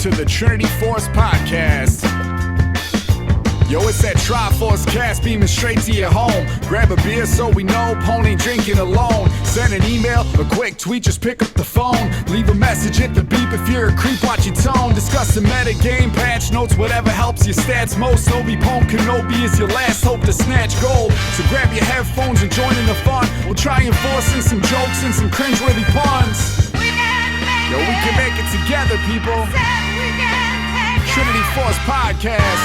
to the Trinity Force Podcast. Yo, it's that Triforce cast beaming straight to your home. Grab a beer so we know Pone ain't drinking alone. Send an email, a quick tweet, just pick up the phone. Leave a message at the beep if you're a creep, watch your tone. Discuss the meta game, patch notes, whatever helps your stats most. Obi-Pone Kenobi is your last hope to snatch gold. So grab your headphones and join in the fun. We'll try enforcing some jokes and some cringeworthy puns. Yo, we can make it together, people. Trinity Force Podcast.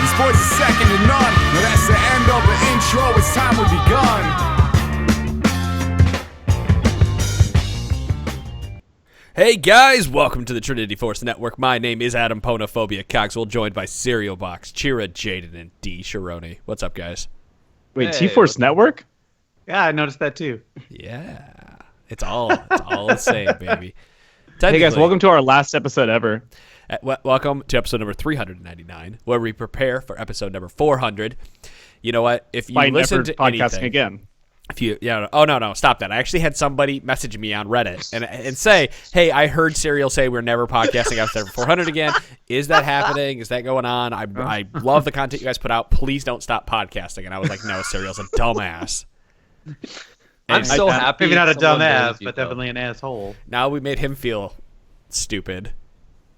These boys are second to none. Now that's the end of the intro. It's time we begun. Hey guys, welcome to the Trinity Force Network. My name is Adam Ponophobia Cogswell, joined by Cereal Box, Chira, Jaden, and D. Sharoni. What's up, guys? Wait, hey. T-Force Network? Yeah, I noticed that too. Yeah, it's all the same, baby. Hey guys, welcome to our last episode ever. Welcome to episode number 399, where we prepare for episode number 400. You know what? If you listen to podcasting anything, again. No, stop that. I actually had somebody message me on Reddit and say, hey, I heard Serial say we're never podcasting after 400 again. Is that happening? Is that going on? I love the content you guys put out. Please don't stop podcasting. And I was like, no, Serial's a dumbass. I'm so happy. Maybe not a dumbass, but definitely an asshole. Now we made him feel stupid.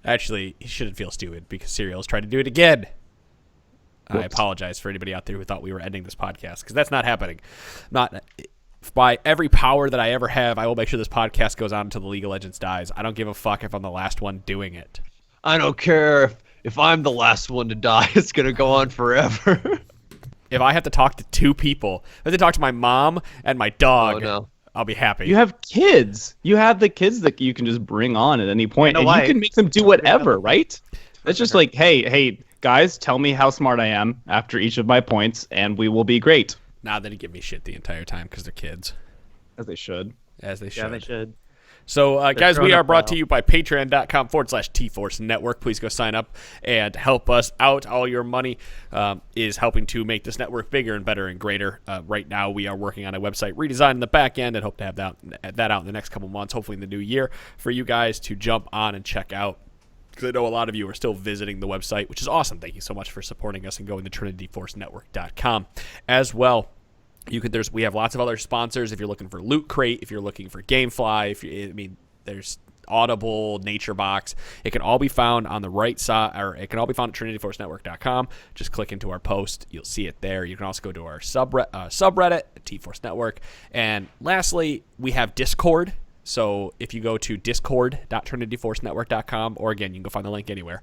Actually, he shouldn't feel stupid because Serial's tried to do it again. Whoops. I apologize for anybody out there who thought we were ending this podcast because that's not happening. Not by every power that I ever have, I will make sure this podcast goes on until the League of Legends dies. I don't give a fuck if I'm the last one doing it. I don't care if I'm the last one to die. It's going to go on forever. If I have to talk to two people, if I have to talk to my mom and my dog, oh, no. I'll be happy. You have kids. You have the kids that you can just bring on at any point, and you can make them do whatever, right? It's just like, hey, guys, tell me how smart I am after each of my points, and we will be great. Nah, they give me shit the entire time because they're kids. As they should. Yeah, they should. So, guys, we are brought to you by patreon.com/TForce Network. Please go sign up and help us out. All your money is helping to make this network bigger and better and greater. Right now, we are working on a website redesign in the back end and hope to have that out in the next couple months, hopefully in the new year, for you guys to jump on and check out. Because I know a lot of you are still visiting the website, which is awesome. Thank you so much for supporting us and going to trinityforcenetwork.com as well. We have lots of other sponsors. If you're looking for Loot Crate, if you're looking for GameFly, there's Audible, NatureBox. It can all be found on the right side, or it can all be found at trinityforcenetwork.com. Just click into our post. You'll see it there. You can also go to our subreddit, T-Force Network. And lastly, we have Discord. So if you go to discord.trinityforcenetwork.com, or again, you can go find the link anywhere,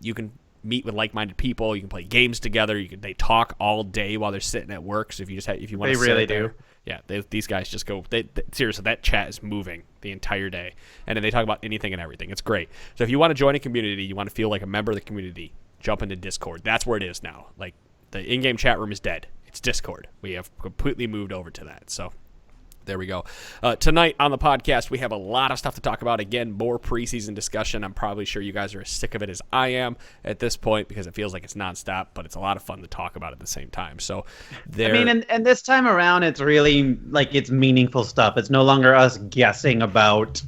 you can meet with like-minded people. You can play games together. They talk all day while they're sitting at work. So if you want to, they really do. Yeah, these guys just go. Seriously, that chat is moving the entire day, and then they talk about anything and everything. It's great. So if you want to join a community, you want to feel like a member of the community, jump into Discord. That's where it is now. Like the in-game chat room is dead. It's Discord. We have completely moved over to that. So. There we go. Tonight on the podcast, we have a lot of stuff to talk about. Again, more preseason discussion. I'm probably sure you guys are as sick of it as I am at this point because it feels like it's nonstop, but it's a lot of fun to talk about at the same time. So, and this time around, it's really like it's meaningful stuff. It's no longer us guessing about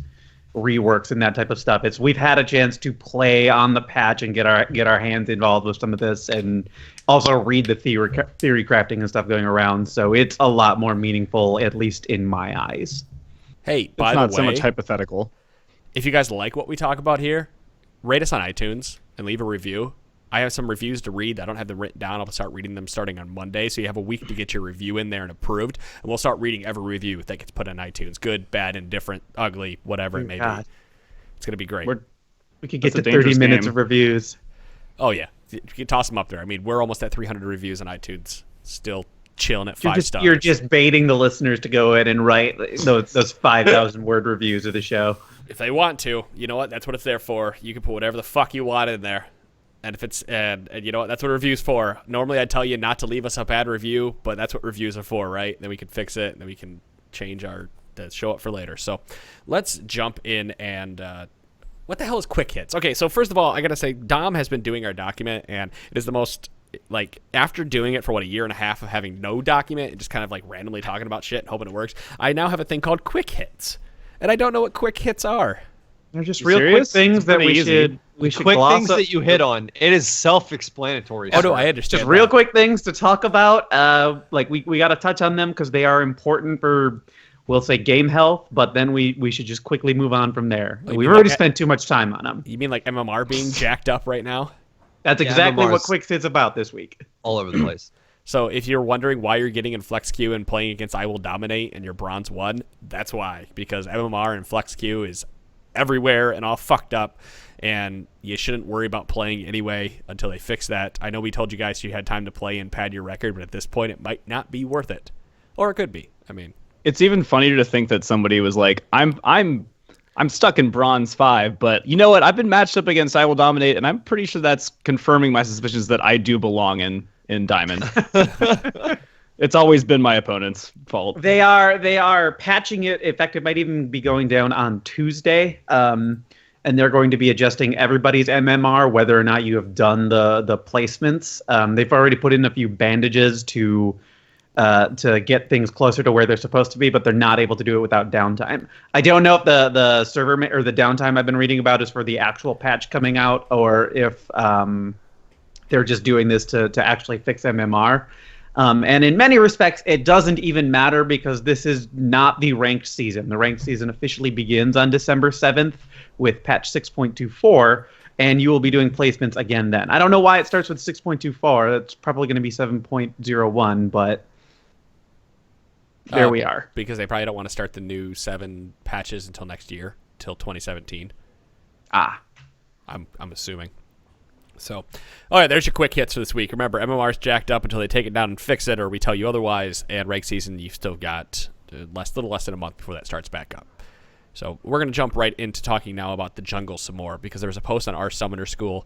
reworks and that type of stuff. We've had a chance to play on the patch and get our hands involved with some of this, and also read the theory crafting and stuff going around. So it's a lot more meaningful, at least in my eyes. Hey, by the way, it's not so much hypothetical. If you guys like what we talk about here, rate us on iTunes and leave a review. I have some reviews to read. I don't have them written down. I'll start reading them starting on Monday. So you have a week to get your review in there and approved. And we'll start reading every review that gets put on iTunes. Good, bad, indifferent, ugly, whatever it may be. It's going to be great. We could get to 30 minutes of reviews. Oh, yeah. You can toss them up there. I mean, we're almost at 300 reviews on iTunes. Still chilling at 5 stars. You're just baiting the listeners to go in and write those 5,000 word reviews of the show. If they want to, you know what? That's what it's there for. You can put whatever the fuck you want in there. And if it's and you know what, that's what a review's for. Normally I'd tell you not to leave us a bad review, but that's what reviews are for, right? Then we can fix it, and then we can change to show it for later. So let's jump in and what the hell is quick hits? Okay, so first of all, I gotta say Dom has been doing our document, and it is the most after doing it for a year and a half of having no document and just kind of randomly talking about shit and hoping it works, I now have a thing called quick hits. And I don't know what quick hits are. They're just real quick things that we should quick gloss things that you hit on. It is self-explanatory. Oh no, I understand. Just real quick things to talk about. Like we got to touch on them because they are important for, we'll say, game health. But then we should just quickly move on from there. We've already spent too much time on them. You mean like MMR being jacked up right now? That's exactly MMR's what Quicks is about this week. all over the place. So if you're wondering why you're getting in Flex Q and playing against I Will Dominate and you're Bronze 1, that's why. Because MMR and Flex Q is everywhere and all fucked up, and you shouldn't worry about playing anyway until they fix that. I know we told you guys you had time to play and pad your record, but at this point it might not be worth it. Or it could be. I mean, it's even funnier to think that somebody was like, I'm stuck in Bronze 5, but you know what? I've been matched up against I Will Dominate, and I'm pretty sure that's confirming my suspicions that I do belong in Diamond. It's always been my opponent's fault. They are patching it. In fact, it might even be going down on Tuesday. And they're going to be adjusting everybody's MMR, whether or not you have done the placements. They've already put in a few bandages to get things closer to where they're supposed to be, but they're not able to do it without downtime. I don't know if the server or the downtime I've been reading about is for the actual patch coming out, or if they're just doing this to actually fix MMR. And in many respects, it doesn't even matter because this is not the ranked season. The ranked season officially begins on December 7th with patch 6.24, and you will be doing placements again then. I don't know why it starts with 6.24. That's probably going to be 7.01, but there we are. Because they probably don't want to start the new 7 patches until next year, till 2017. I'm assuming. So, all right, there's your quick hits for this week. Remember, MMR's jacked up until they take it down and fix it, or we tell you otherwise. And rank season, you've still got little less than a month before that starts back up. So we're going to jump right into talking now about the jungle some more, because there was a post on our Summoner School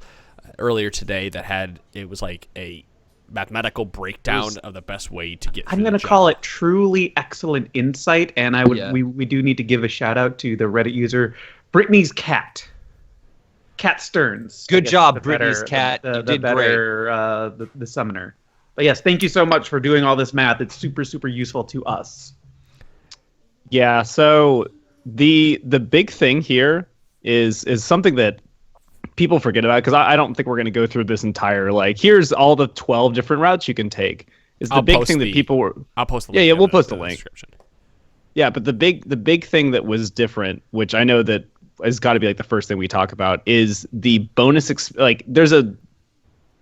earlier today that it was like a mathematical breakdown of the best way to get through. I'm going to call it truly excellent insight, and we do need to give a shout out to the Reddit user Brittany's Cat. Cat Stearns. Good job, Brittany's Cat. You did great. The summoner. But yes, thank you so much for doing all this math. It's super, super useful to us. Yeah, so the big thing here is something that people forget about, because I don't think we're going to go through this entire, like, here's all the 12 different routes you can take. Is the big thing that people were... I'll post the link. Yeah, we'll post the link. Description. Yeah, but the big thing that was different, which I know that has got to be like the first thing we talk about, is the bonus. There's a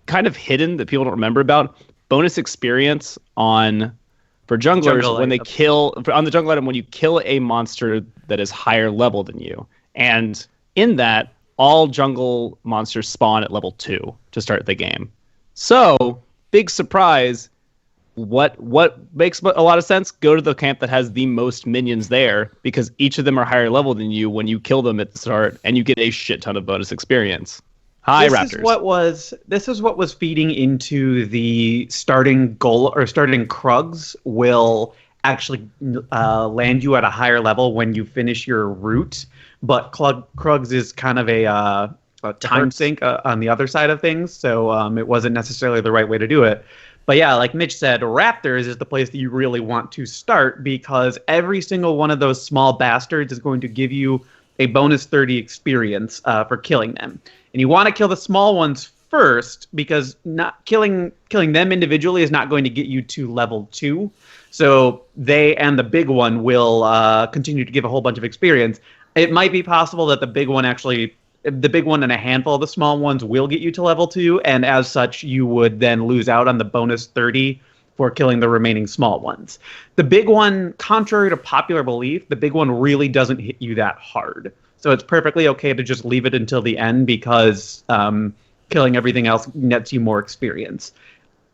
kind of hidden that people don't remember about bonus experience for junglers when they kill on the jungle item when you kill a monster that is higher level than you. And in that, all jungle monsters spawn at level 2 to start the game. So, big surprise. What makes a lot of sense? Go to the camp that has the most minions there, because each of them are higher level than you when you kill them at the start, and you get a shit ton of bonus experience. Raptors. This is what was feeding into the starting goal, or starting Krugs will actually land you at a higher level when you finish your route. But Krugs is kind of a time sink on the other side of things, so it wasn't necessarily the right way to do it. But yeah, like Mitch said, Raptors is the place that you really want to start, because every single one of those small bastards is going to give you a bonus 30 experience for killing them. And you want to kill the small ones first, because not killing them individually is not going to get you to level 2. So they and the big one will continue to give a whole bunch of experience. It might be possible that the big one and a handful of the small ones will get you to level 2, and as such, you would then lose out on the bonus 30 for killing the remaining small ones. The big one, contrary to popular belief, the big one really doesn't hit you that hard. So it's perfectly okay to just leave it until the end, because killing everything else nets you more experience.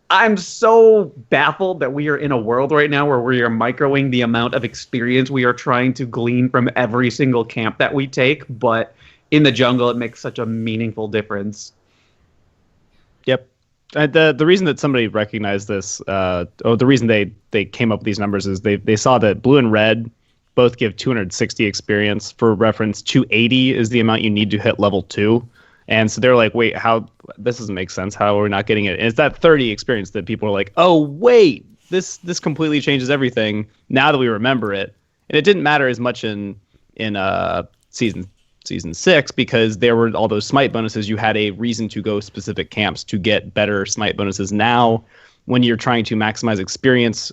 I'm so baffled that we are in a world right now where we are microing the amount of experience we are trying to glean from every single camp that we take, but in the jungle, it makes such a meaningful difference. Yep. The reason that somebody recognized this, the reason they came up with these numbers is they saw that blue and red both give 260 experience. For reference, 280 is the amount you need to hit level 2. And so they're like, wait, how? This doesn't make sense. How are we not getting it? And it's that 30 experience that people are like, oh, wait, this completely changes everything now that we remember it. And it didn't matter as much in season Season 6 because there were all those smite bonuses. You had a reason to go specific camps to get better smite bonuses. Now, when you're trying to maximize experience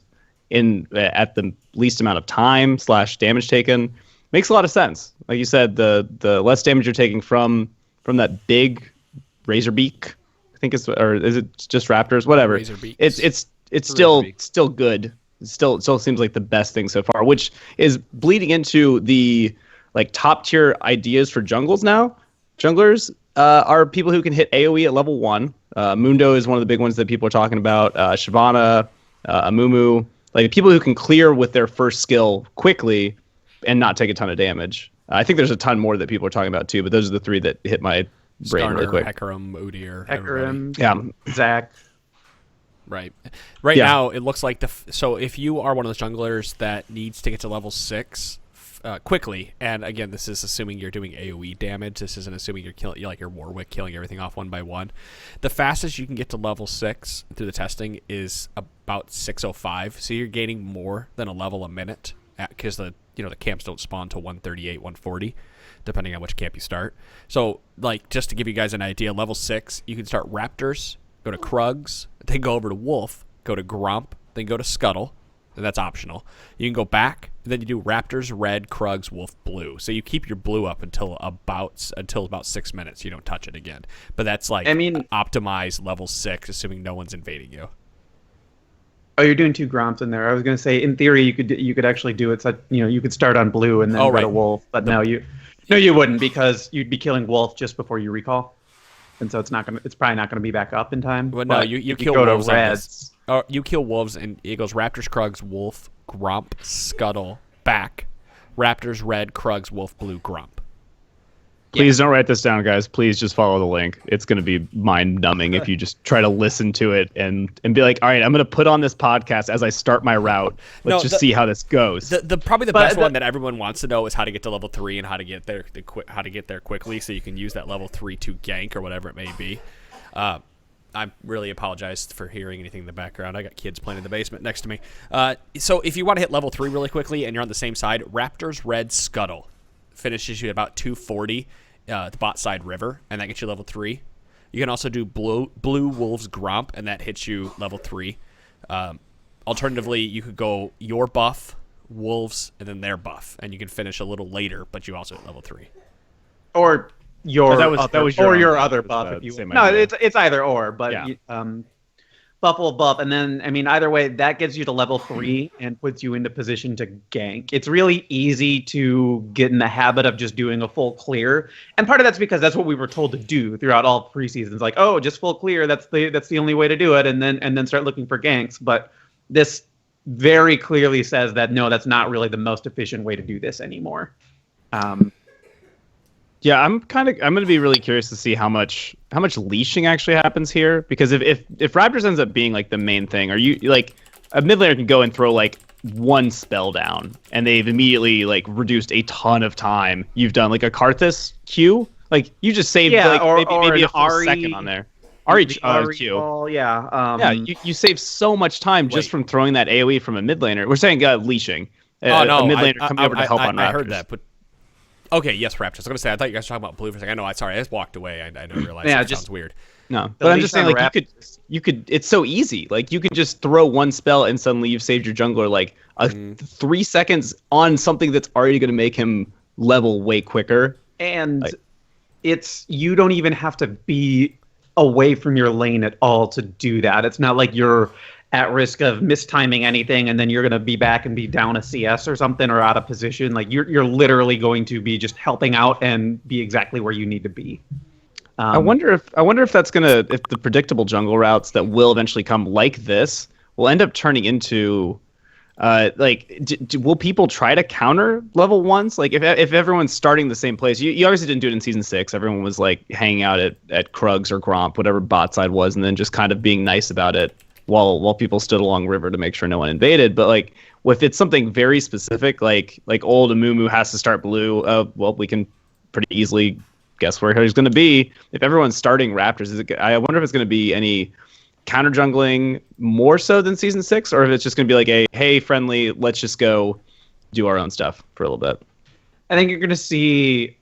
at the least amount of time / damage taken, makes a lot of sense. Like you said, the less damage you're taking from that big razor beak, I think or is it just raptors? Whatever. It's still good. It still seems like the best thing so far, which is bleeding into the like top tier ideas for jungles now. Junglers are people who can hit AoE at level 1. Mundo is one of the big ones that people are talking about. Shyvana, Amumu, like people who can clear with their first skill quickly and not take a ton of damage. I think there's a ton more that people are talking about too, but those are the 3 that hit my brain Starter, really quick. Hecarim, Udyr, Hecarim, yeah, Zach. Right now, it looks like so if you are one of those junglers that needs to get to level 6 quickly, and again, this is assuming you're doing AoE damage. This isn't assuming you're killing like your Warwick, killing everything off one by one. The fastest you can get to level 6 through the testing is about 6:05. So you're gaining more than a level a minute because the camps don't spawn till 138, 140, depending on which camp you start. So like just to give you guys an idea, level 6 you can start Raptors, go to Krugs, then go over to Wolf, go to Gromp, then go to Scuttle. And that's optional. You can go back, and then you do Raptors, Red, Krugs, Wolf, Blue. So you keep your Blue up until about 6 minutes. You don't touch it again. But that's like optimized level 6, assuming no one's invading you. Oh, you're doing 2 Gromps in there. I was going to say, in theory, you could actually do it. So, you could start on Blue and then go to Wolf. But no, you wouldn't, because you'd be killing Wolf just before you recall, and so it's probably not gonna be back up in time. Well, no, you kill Wolves. You kill Wolves, and it goes Raptors, Krugs, Wolf, Gromp, Scuttle, back, Raptors, Red, Krugs, Wolf, Blue, Gromp. Please don't write this down, guys. Please just follow the link. It's going to be mind-numbing if you just try to listen to it and be like, all right, I'm going to put on this podcast as I start my route. Let's see how this goes. Probably the best one that everyone wants to know is how to get to level 3 and how to get there quickly, so you can use that level 3 to gank or whatever it may be. I really apologize for hearing anything in the background. I got kids playing in the basement next to me. So if you want to hit level 3 really quickly and you're on the same side, Raptors, Red, Scuttle finishes you at about 240. The bot side river, and that gets you level 3. You can also do blue Wolves Gromp, and that hits you level 3. Alternatively, you could go your buff, Wolves, and then their buff, and you can finish a little later, but you also hit level 3. Or your other buff. If you it's either or, but yeah. Buff will buff, and then either way, that gets you to level 3 and puts you into position to gank. It's really easy to get in the habit of just doing a full clear, and part of that's because that's what we were told to do throughout all preseasons. Like, oh, just full clear. That's the only way to do it, and then start looking for ganks. But this very clearly says that no, that's not really the most efficient way to do this anymore. Yeah, I'm going to be really curious to see how much leashing actually happens here, because if Raptors ends up being like the main thing, are you like a mid laner can go and throw like one spell down and they've immediately like reduced a ton of time you've done, like a Karthus Q, like you just saved maybe a full second on there. Q. Yeah. You save so much time just from throwing that AoE from a mid laner. We're saying leashing. A mid laner coming over to help on Raptors. I heard that, but okay, yes, Raptors. I was going to say, I thought you guys were talking about blue for a second. I know, sorry, I just walked away. I didn't realize that sounds weird. No, but I'm just saying, like, you could. It's so easy. Like, you could just throw one spell and suddenly you've saved your jungler like 3 seconds on something that's already going to make him level way quicker. And you don't even have to be away from your lane at all to do that. It's not like you're at risk of mistiming anything and then you're going to be back and be down a CS or something or out of position. Like you're literally going to be just helping out and be exactly where you need to be. I wonder if that's if the predictable jungle routes that will eventually come like this will end up turning into will people try to counter level 1s? Like if everyone's starting the same place, you obviously didn't do it in season 6. Everyone was like hanging out at Krugs or Gromp, whatever bot side was, and then just kind of being nice about it while people stood along river to make sure no one invaded. But like if it's something very specific, like old Amumu has to start blue, we can pretty easily guess where he's going to be. If everyone's starting Raptors, I wonder if it's going to be any counter jungling more so than season 6, or if it's just going to be like hey friendly, let's just go do our own stuff for a little bit. I think you're going to see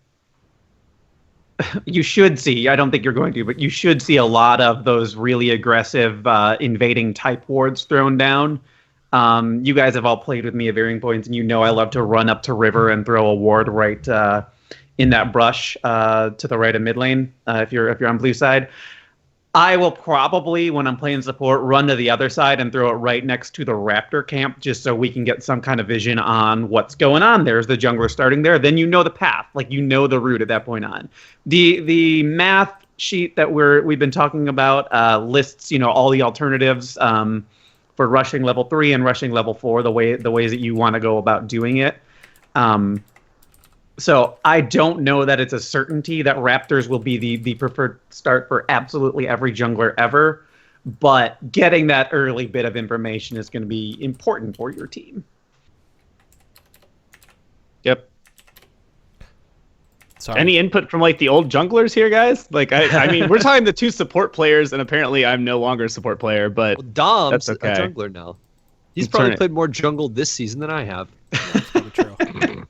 You should see, I don't think you're going to, but you should see a lot of those really aggressive invading type wards thrown down. You guys have all played with me at varying points, and you know I love to run up to river and throw a ward right in that brush to the right of mid lane if you're on blue side. I will probably, when I'm playing support, run to the other side and throw it right next to the Raptor camp, just so we can get some kind of vision on what's going on. There's the jungler starting there. Then you know the path, like you know the route at that point on. The math sheet that we've been talking about lists, all the alternatives for rushing level 3 and rushing level 4, the ways that you want to go about doing it. So I don't know that it's a certainty that Raptors will be the preferred start for absolutely every jungler ever, but getting that early bit of information is going to be important for your team. Yep. Sorry. Any input from like the old junglers here, guys? Like, I mean, we're talking the 2 support players, and apparently I'm no longer a support player, but Well, Dom's that's okay. a jungler now. He's probably played more jungle this season than I have. That's probably true.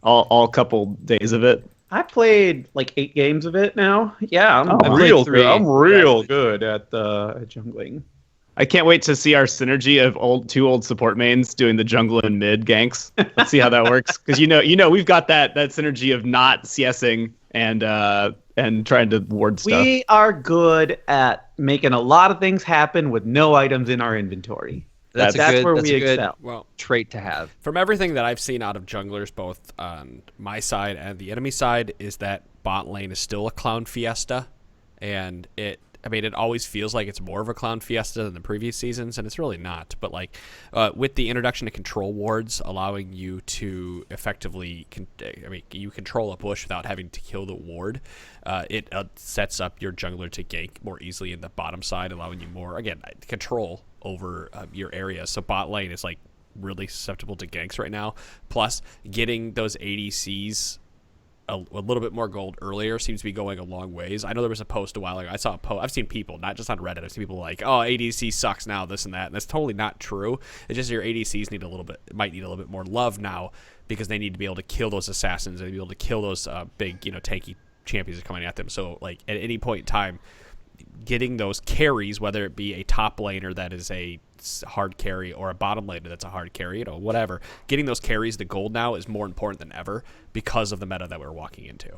all couple days of it. I played like 8 games of it now. Yeah, I'm I real played 3. good. I'm real good at jungling. I can't wait to see our synergy of 2 old support mains doing the jungle and mid ganks. Let's see how that works, because we've got that synergy of not CSing and trying to ward stuff. We are good at making a lot of things happen with no items in our inventory. That's where a we good excel. Well, trait to have. from everything that I've seen out of junglers, both on my side and the enemy side, is that bot lane is still a clown fiesta, and it always feels like it's more of a clown fiesta than the previous seasons, and it's really not. But with the introduction of control wards, allowing you to effectively, you control a bush without having to kill the ward, it sets up your jungler to gank more easily in the bottom side, allowing you more, again, control over your area. So bot lane is really susceptible to ganks right now. Plus, getting those ADCs a little bit more gold earlier seems to be going a long ways. I know there was a post a while ago. I saw a post. I've seen people, not just on Reddit, I've seen people like, oh, ADC sucks now, this and that. And that's totally not true. It's just your ADCs might need a little bit more love now, because they need to be able to kill those assassins and be able to kill those big, tanky champions that are coming at them. So at any point in time, getting those carries, whether it be a top laner that is a hard carry or a bottom laner that's a hard carry, whatever, getting those carries to gold now is more important than ever because of the meta that we're walking into.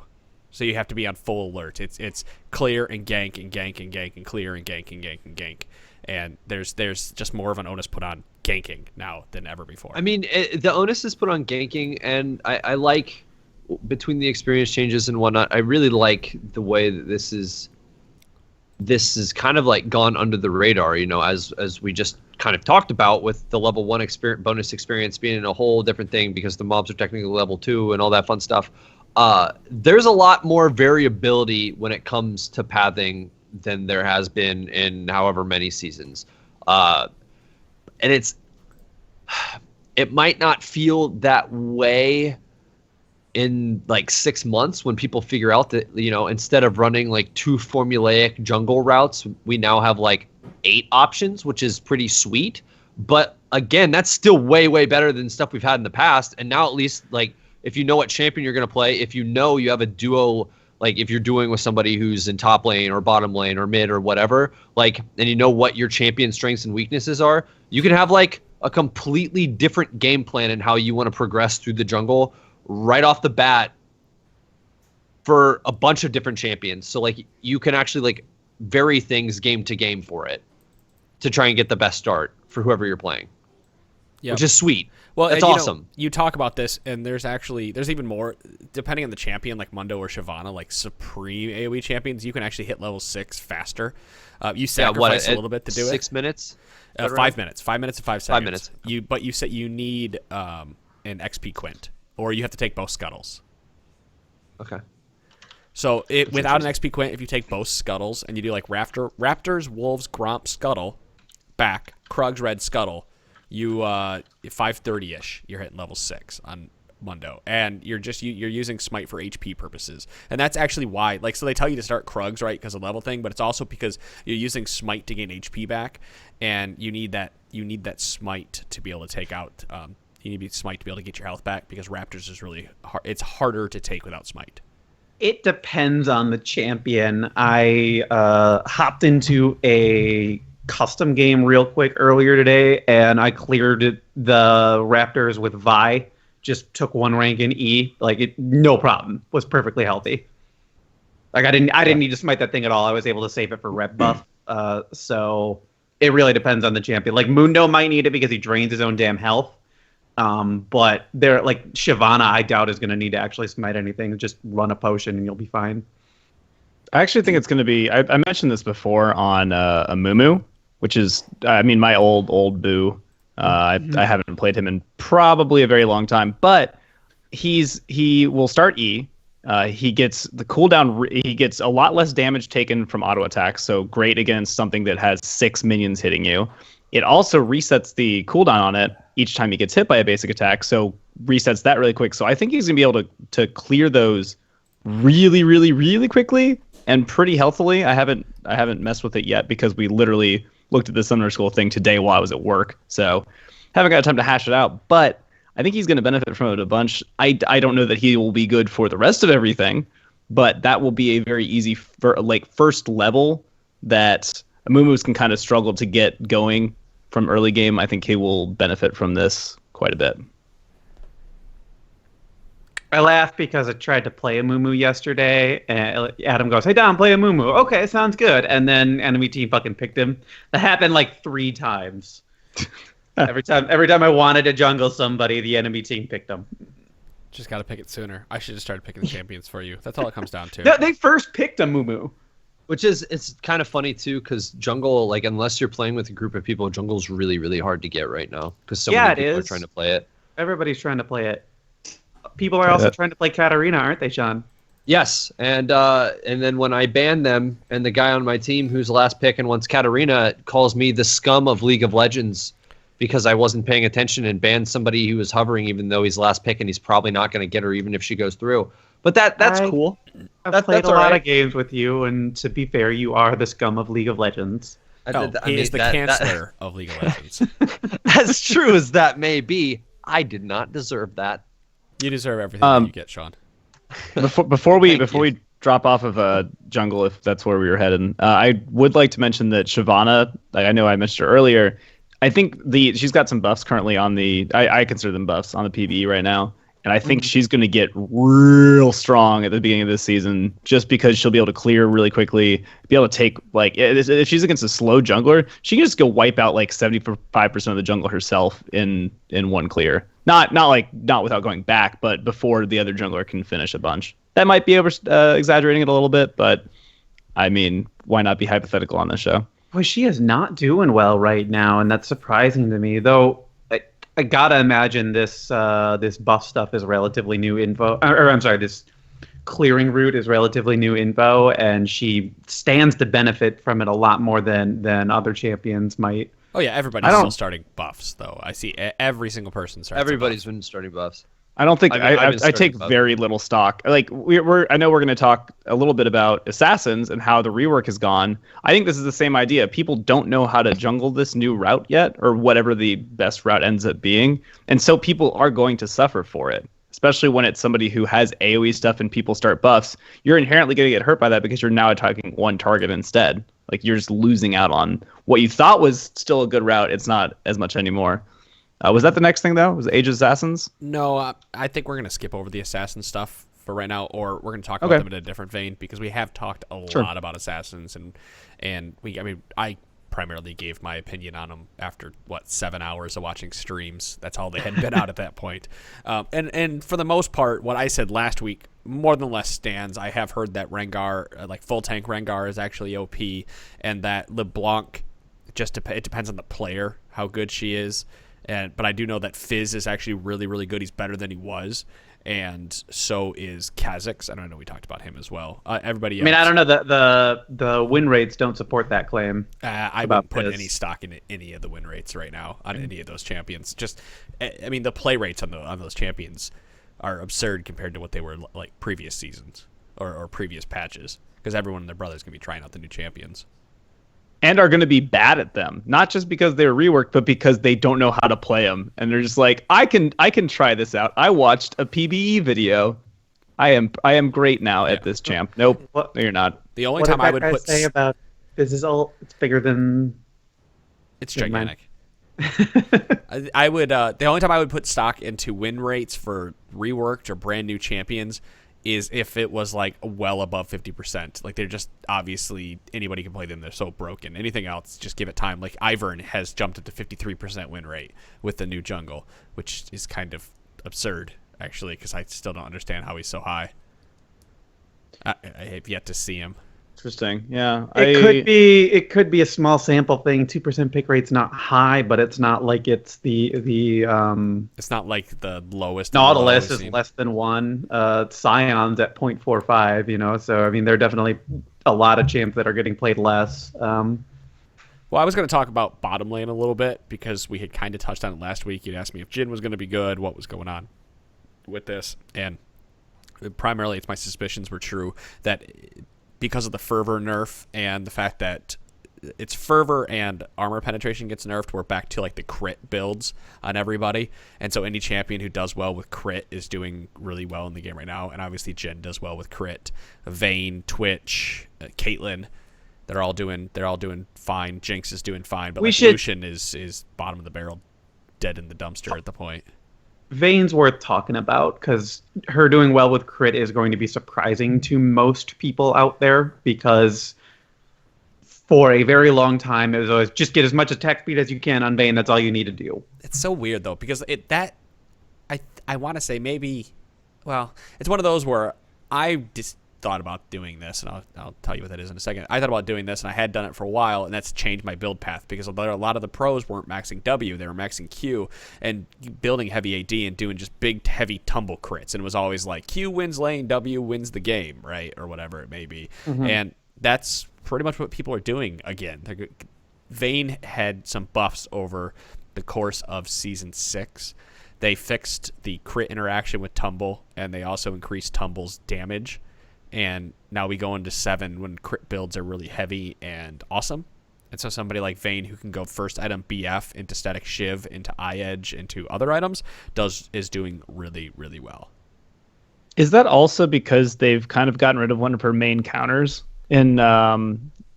So you have to be on full alert. It's clear and gank and gank and gank and clear and gank and gank and gank. And there's just more of an onus put on ganking now than ever before. I mean, the onus is put on ganking, and I like, between the experience changes and whatnot, I really like the way that this is kind of gone under the radar, as we just kind of talked about, with the level 1 bonus experience being a whole different thing because the mobs are technically level 2 and all that fun stuff. There's a lot more variability when it comes to pathing than there has been in however many seasons. And it might not feel that way in 6 months when people figure out that, instead of running 2 formulaic jungle routes, we now have 8 options, which is pretty sweet. But again, that's still way, way better than stuff we've had in the past. And now at least, if you know what champion you're going to play, if you have a duo, if you're doing with somebody who's in top lane or bottom lane or mid or whatever, and you know what your champion strengths and weaknesses are, you can have a completely different game plan in how you want to progress through the jungle right off the bat for a bunch of different champions. So you can actually vary things game to game for it to try and get the best start for whoever you're playing. Yep. Which is sweet. Well, that's awesome. You talk about this, and there's even more, depending on the champion, like Mundo or Shyvana, supreme AoE champions, you can actually hit level 6 faster. You sacrifice a little bit to do 6 minutes? 5 minutes. 5 minutes and 5 seconds. 5 minutes. But you said you need an XP quint, or you have to take both scuttles. Okay. So without an XP quint, if you take both scuttles and you do Raptors, Wolves, Gromp, Scuttle, back, Krugs, Red, Scuttle, you 530-ish, you're hitting level 6 on Mundo, and you're using Smite for HP purposes, and that's actually why. So they tell you to start Krugs, right, because of level thing, but it's also because you're using Smite to gain HP back, and you need that Smite to be able to take out. You need Smite to be able to get your health back, because Raptors is really hard. It's harder to take without Smite. It depends on the champion. I hopped into a custom game real quick earlier today, and I cleared the Raptors with Vi. Just took one rank in E, no problem. Was perfectly healthy. Like I didn't need to smite that thing at all. I was able to save it for rep buff. So it really depends on the champion. Like Mundo might need it because he drains his own damn health. But they're like Shyvana, I doubt is going to need to actually smite anything. Just run a potion and you'll be fine. I actually think it's going to be. I mentioned this before on a Mumu, which is, my old boo. I haven't played him in probably a very long time, but he will start E. He gets the cooldown. He gets a lot less damage taken from auto attacks, so great against something that has 6 minions hitting you. It also resets the cooldown on it each time he gets hit by a basic attack, so resets that really quick. So I think he's gonna be able to clear those really, really, really quickly and pretty healthily. I haven't messed with it yet because we literally looked at the Summoner School thing today while I was at work, so haven't got time to hash it out. But I think he's going to benefit from it a bunch. I don't know that he will be good for the rest of everything, but that will be a very easy first level that Amumu's can kind of struggle to get going from early game. I think he will benefit from this quite a bit. I laughed because I tried to play a Mumu yesterday, and Adam goes, "Hey Dom, play a Mumu." Okay, sounds good. And then enemy team fucking picked him. That happened like 3 times. Every time I wanted to jungle somebody, the enemy team picked them. Just got to pick it sooner. I should have started picking the champions for you. That's all it comes down to. They first picked a Mumu. Which is, it's kind of funny too, because jungle, like, unless you're playing with a group of people, jungle's really, really hard to get right now because so many people are trying to play it. Everybody's trying to play it. People are also trying to play Katarina, aren't they, Sean? Yes, and then when I ban them, and the guy on my team who's last pick and wants Katarina calls me the scum of League of Legends because I wasn't paying attention and banned somebody who was hovering, even though he's last pick and he's probably not going to get her even if she goes through. But that's cool. I've played a lot of games with you, and to be fair, you are the scum of League of Legends. He is the Chancellor of League of Legends. As true as that may be, I did not deserve that. You deserve everything that you get, Sean. Before we drop off of jungle, if that's where we were headed, I would like to mention that Shyvana, I know I mentioned her earlier. I think she's got some buffs currently on I consider them buffs on the PvE right now, and I think she's going to get real strong at the beginning of this season just because she'll be able to clear really quickly, be able to take if she's against a slow jungler, she can just go wipe out like 75% of the jungle herself in one clear. Not without going back, but before the other jungler can finish a bunch. That might be exaggerating it a little bit, but I mean, why not be hypothetical on this show? Boy, she is not doing well right now, and that's surprising to me. Though I gotta imagine this buff stuff is relatively new info. Or I'm sorry, this clearing route is relatively new info, and she stands to benefit from it a lot more than other champions might. Oh yeah, everybody's still starting buffs though. I see every single person starting. Everybody's been starting buffs. I don't think I take very little stock. Like I know we're going to talk a little bit about assassins and how the rework has gone. I think this is the same idea. People don't know how to jungle this new route yet, or whatever the best route ends up being, and so people are going to suffer for it. Especially when it's somebody who has AoE stuff and people start buffs, you're inherently going to get hurt by that because you're now attacking one target instead. Like you're just losing out on what you thought was still a good route. It's not as much anymore. Was that the next thing though? Was Age of Assassins? No, I think we're going to skip over the assassin stuff for right now, or we're going to talk about them in a different vein because we have talked a lot about assassins and I primarily gave my opinion on them after 7 hours of watching streams. That's all they had been out at that point. And for the most part, what I said last week more than less stands. I have heard that Rengar, like full tank Rengar, is actually OP, and that LeBlanc it depends on the player how good she is. But I do know that Fizz is actually really, really good. He's better than he was. And so is Kha'Zix. I don't know. We talked about him as well. Everybody else. I mean, I don't know. The win rates don't support that claim. I wouldn't put any stock in any of the win rates right now on any of those champions. The play rates on those champions are absurd compared to what they were like previous seasons or previous patches. Because everyone and their brothers can be trying out the new champions. And are going to be bad at them, not just because they're reworked, but because they don't know how to play them. And they're just like, I can try this out. I watched a PBE video. I am great now at this, champ. Nope, What- no, you're not. The only What time did I that would guy put say about this is all? It's bigger than. it's Never mind. gigantic. I would the only time I would put stock into win rates for reworked or brand new champions is if it was like well above 50%. Like they're just obviously anybody can play them. They're so broken. Anything else, just give it time. Like Ivern has jumped up to 53% win rate with the new jungle, which is kind of absurd actually because I still don't understand how he's so high. I have yet to see him. Interesting. Yeah. It could be a small sample thing. 2% pick rate's not high, but it's not like it's the It's not like the lowest. Nautilus we've is seen. less than 1. Scion's at 0.45. You know, so I mean, there are definitely a lot of champs that are getting played less. Well, I was going to talk about bottom lane a little bit because we had kind of touched on it last week. You'd asked me if Jhin was going to be good, what was going on with this, and primarily it's my suspicions were true that because of the fervor nerf and the fact that it's fervor and armor penetration gets nerfed, we're back to like the crit builds on everybody, and so any champion who does well with crit is doing really well in the game right now, and obviously Jhin does well with crit. Vayne, Twitch, Caitlyn, they're all doing fine. Jinx is doing fine, but Lucian is bottom of the barrel, dead in the dumpster at the point. Vayne's worth talking about because her doing well with crit is going to be surprising to most people out there because for a very long time it was always just get as much attack speed as you can on Vayne. That's all you need to do. It's so weird though because I want to say maybe, well, it's one of those where I just thought about doing this, and I'll tell you what that is in a second. I thought about doing this, and I had done it for a while, and that's changed my build path because a lot of the pros weren't maxing W, they were maxing Q, and building heavy AD and doing just big, heavy tumble crits, and it was always like Q wins lane, W wins the game, right, or whatever it may be, and that's pretty much what people are doing again. Vayne had some buffs over the course of Season 6. They fixed the crit interaction with Tumble, and they also increased Tumble's damage. And now we go into 7 when crit builds are really heavy and awesome. And so somebody like Vayne who can go first item BF into Static Shiv, into Eye Edge, into other items, is doing really, really well. Is that also because they've kind of gotten rid of one of her main counters in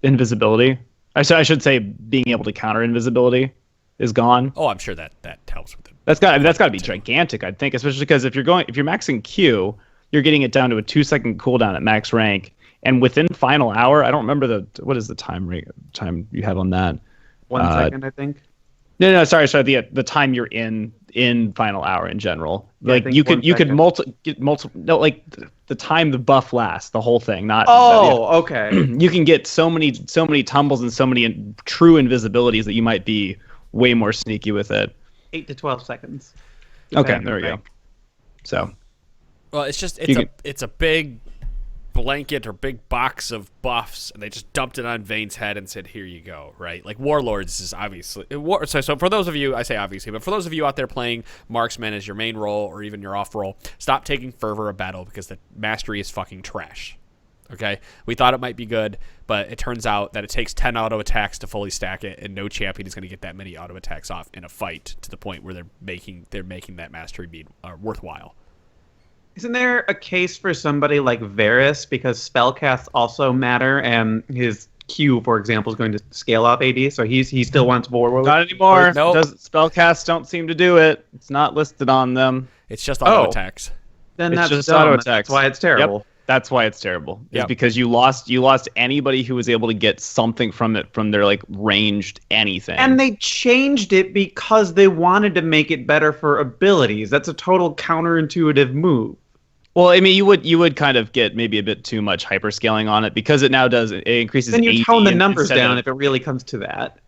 invisibility? I should say being able to counter invisibility is gone. Oh, I'm sure that helps with it. That's got to be gigantic, I think, especially because if you're maxing Q, you're getting it down to a 2-second cooldown at max rank, and within final hour, I don't remember what is the time you have on that? 1 second, I think. No, sorry. The time you're in final hour in general, Yeah, like you could get multiple. No, like the time the buff lasts, the whole thing. Not. Oh, okay. You can get so many tumbles and so many true invisibilities that you might be way more sneaky with it. 8 to 12 seconds. Okay, there we go. So. Well, it's a big blanket or big box of buffs, and they just dumped it on Vayne's head and said, "Here you go." Right? Like Warlords is obviously so. For those of you, I say obviously, but for those of you out there playing marksman as your main role or even your off role, stop taking Fervor of Battle because the mastery is fucking trash. Okay, we thought it might be good, but it turns out that it takes 10 auto attacks to fully stack it, and no champion is going to get that many auto attacks off in a fight to the point where they're making that mastery bead worthwhile. Isn't there a case for somebody like Varus because spellcasts also matter, and his Q, for example, is going to scale up AD, so he still wants Warlord? Not anymore. Nope. Spellcasts don't seem to do it. It's not listed on them. It's just auto attacks. Then It's that's just dumb. auto attacks. That's why it's terrible. Yep. That's why it's terrible. It's Yep. because you lost anybody who was able to get something from it, from their like ranged anything. And they changed it because they wanted to make it better for abilities. That's a total counterintuitive move. Well, I mean, you would kind of get maybe a bit too much hyperscaling on it because it now does it increases. Then you AD tone the numbers instead down of- if it really comes to that.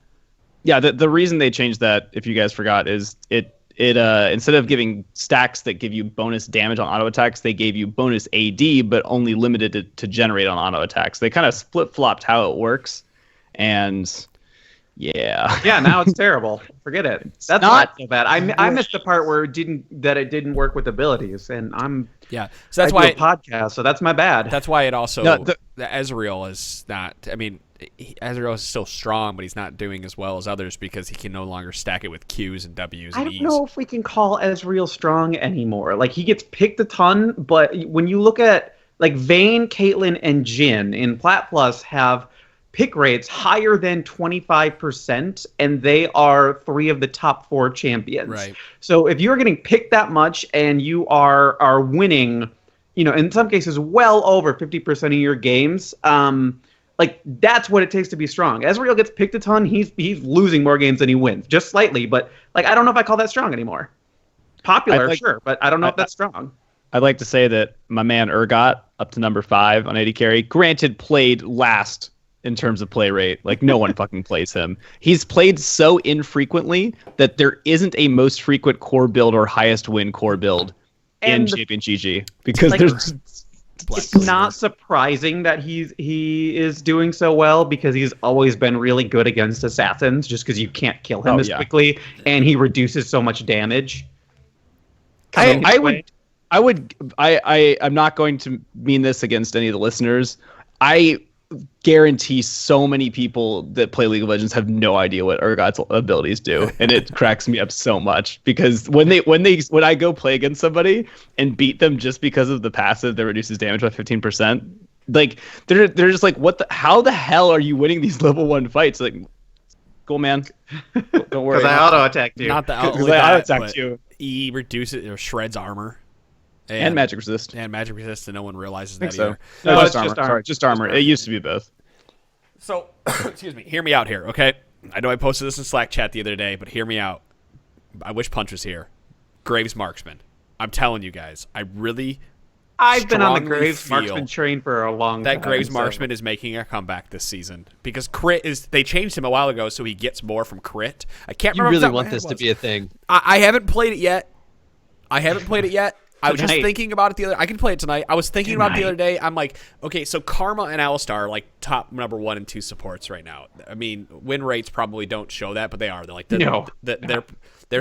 Yeah, the reason they changed that, if you guys forgot, is it instead of giving stacks that give you bonus damage on auto attacks, they gave you bonus AD, but only limited it to generate on auto attacks. They kind of split flopped how it works, and yeah. Yeah, now it's terrible. Forget it. That's not- not so bad. I missed the part where it didn't work with abilities, and Yeah, so that's I why do a podcast, so that's my bad. That's why it also No, the Ezreal is not. I mean, Ezreal is still strong, but he's not doing as well as others because he can no longer stack it with Qs and Ws and I don't Es. know if we can call Ezreal strong anymore. Like, he gets picked a ton, but when you look at, like, Vayne, Caitlyn, and Jhin in Plat Plus have pick rates higher than 25%, and they are 3 of the top 4 champions. Right. So if you're getting picked that much and you are winning, in some cases well over 50% of your games, like, that's what it takes to be strong. Ezreal gets picked a ton. He's losing more games than he wins, just slightly. But, like, I don't know if I call that strong anymore. Popular, sure, but I don't know if that's strong. I'd like to say that my man Urgot, up to number 5 on AD carry, granted played last in terms of play rate. Like, no one fucking plays him. He's played so infrequently that there isn't a most frequent core build or highest win core build in Champion GG. Because like, there's... It's not surprising that he is doing so well, because he's always been really good against assassins, just because you can't kill him quickly, and he reduces so much damage. I'm not going to mean this against any of the listeners. I guarantee so many people that play League of Legends have no idea what Urgot's abilities do, and it cracks me up so much, because when I go play against somebody and beat them just because of the passive that reduces damage by 15%, like they're just like, how the hell are you winning these level 1 fights? Like, cool, man. Don't worry. Because I auto attacked you. Not the auto attacked you. He reduces or shreds armor. And magic resist. And and no one realizes that so. either. No, just armor. Sorry, just armor. It used to be both. So, excuse me. Hear me out here, okay? I know I posted this in Slack chat the other day, but hear me out. I wish Punch was here. Graves Marksman. I'm telling you guys, I've been on the Graves Marksman train for a long time. That Graves Marksman is making a comeback this season, because they changed him a while ago, so he gets more from crit. I can't remember. You really want this to be a thing? I haven't played it yet. I was just thinking about it I can play it tonight. I was thinking about it the other day. I'm like, okay, so Karma and Alistar are like top number 1 and 2 supports right now. I mean, win rates probably don't show that, but they are. They're like, they're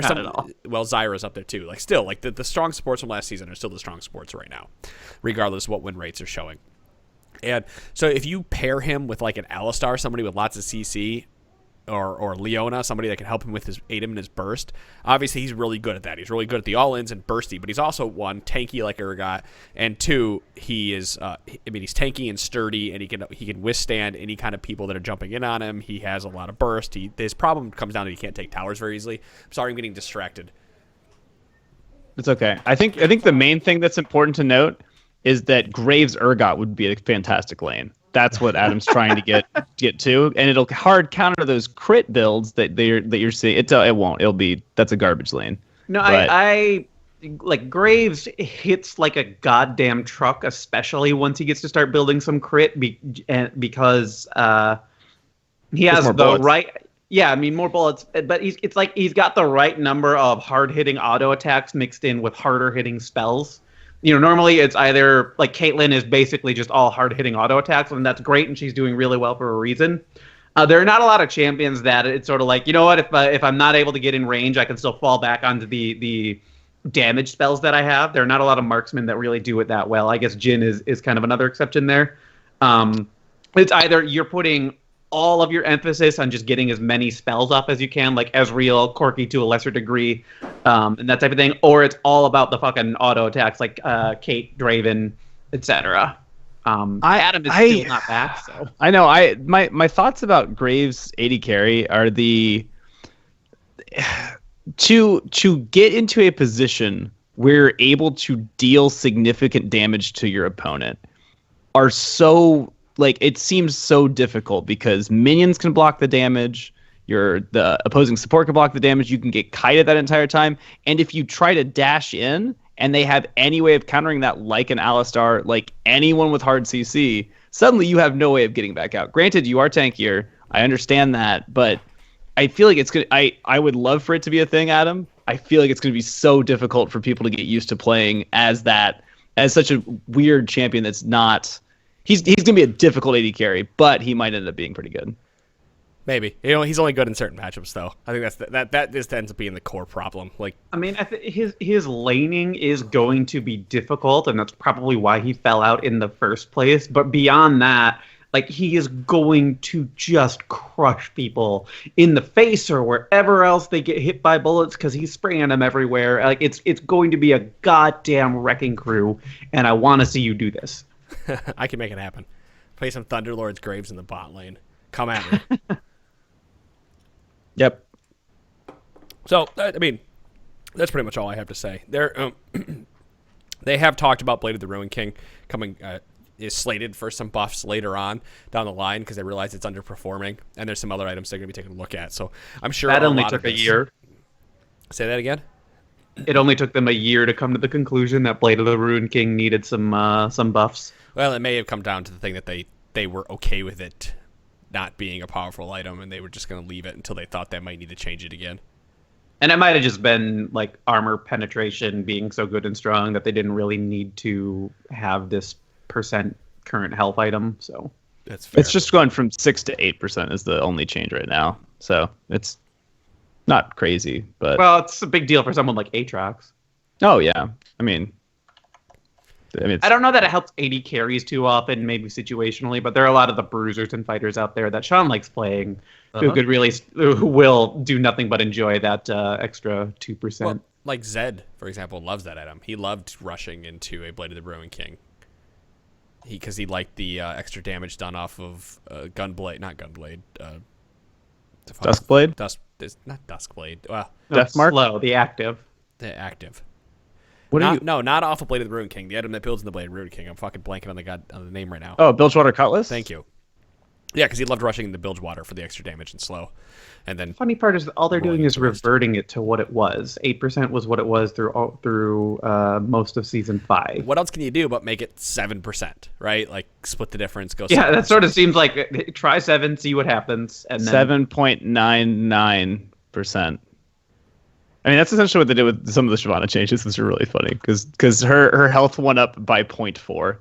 some. At all. Well, Zyra's up there too. Like, still, like the strong supports from last season are still the strong supports right now, regardless of what win rates are showing. And so if you pair him with like an Alistar, somebody with lots of CC, or Leona, somebody that can help him with aid him in his burst. Obviously, he's really good at that. He's really good at the all-ins and bursty, but he's also, 1, tanky like Urgot, and 2, he is, he's tanky and sturdy, and he can withstand any kind of people that are jumping in on him. He has a lot of burst. His problem comes down to he can't take towers very easily. I'm sorry, I'm getting distracted. It's okay. I think the main thing that's important to note is that Graves Urgot would be a fantastic lane. That's what Adam's trying to get to, and it'll hard counter those crit builds that you're seeing. It won't. That's a garbage lane. No, I like Graves hits like a goddamn truck, especially once he gets to start building some crit, because he has the bullets. right. Yeah, I mean, more bullets, but it's like he's got the right number of hard hitting auto attacks mixed in with harder hitting spells. Normally it's either like Caitlyn is basically just all hard-hitting auto attacks, and that's great, and she's doing really well for a reason. There are not a lot of champions that it's sort of like, you know what, if I'm not able to get in range, I can still fall back onto the damage spells that I have. There are not a lot of marksmen that really do it that well. I guess Jhin is kind of another exception there. It's either you're putting all of your emphasis on just getting as many spells up as you can, like Ezreal, Corki to a lesser degree, and that type of thing, or it's all about the fucking auto attacks like Kate, Draven, etc. Adam is still not back, so I know. My thoughts about Graves' AD carry are to get into a position where you're able to deal significant damage to your opponent are so, like, it seems so difficult, because minions can block the damage, the opposing support can block the damage, you can get kited that entire time, and if you try to dash in and they have any way of countering that, like an Alistar, like anyone with hard CC, suddenly you have no way of getting back out. Granted, you are tankier, I understand that, but I feel like it's gonna. I would love for it to be a thing, Adam. I feel like it's going to be so difficult for people to get used to playing as such a weird champion that's not. He's going to be a difficult AD carry, but he might end up being pretty good. Maybe. He's only good in certain matchups, though. I think that just ends up being the core problem. Like, I mean, his laning is going to be difficult, and that's probably why he fell out in the first place. But beyond that, Like, he is going to just crush people in the face or wherever else they get hit by bullets because he's spraying them everywhere. Like, it's going to be a goddamn wrecking crew, and I want to see you do this. I can make it happen. Play some Thunderlord's Graves in the bot lane. Come at me. Yep. So, I mean, that's pretty much all I have to say. They have talked about Blade of the Ruin King coming... is slated for some buffs later on down the line because they realize it's underperforming, and there's some other items they're going to be taking a look at. So I'm sure that only took a year. Say that again? It only took them a year to come to the conclusion that Blade of the Ruin King needed some buffs. Well, it may have come down to the thing that they were okay with it not being a powerful item, and they were just going to leave it until they thought they might need to change it again. And it might have just been like armor penetration being so good and strong that they didn't really need to have this percent current health item. So that's fair. It's just going from 6 to 8% is the only change right now. So it's not crazy, but well, it's a big deal for someone like Aatrox. Oh yeah, I mean, I don't know that it helps AD carries too often, maybe situationally, but there are a lot of the bruisers and fighters out there that Sean likes playing who will do nothing but enjoy that extra 2%. Well, like Zed, for example, loves that item. He loved rushing into a Blade of the Ruin King. Because he liked the extra damage done off of Gunblade, not Gunblade. Duskblade? Not Duskblade. Well, Deathmark? Slow, the active. The active. What are you? No, not off of Blade of the Ruin King. The item that builds in the Blade of the Ruin King. I'm fucking blanking on the name right now. Oh, Bilgewater Cutlass? Thank you. Yeah, because he loved rushing the Bilgewater for the extra damage and slow. And then Funny part is all they're doing is reverting it to what it was. 8% was what it was through most of season 5. what else can you do but make it 7%, right? Like split the difference, go. Yeah, 7%. that sort of seems like try 7, see what happens, and then 7.99%. I mean, that's essentially what they did with some of the Shyvana changes. This is really funny because her health went up by 0.4.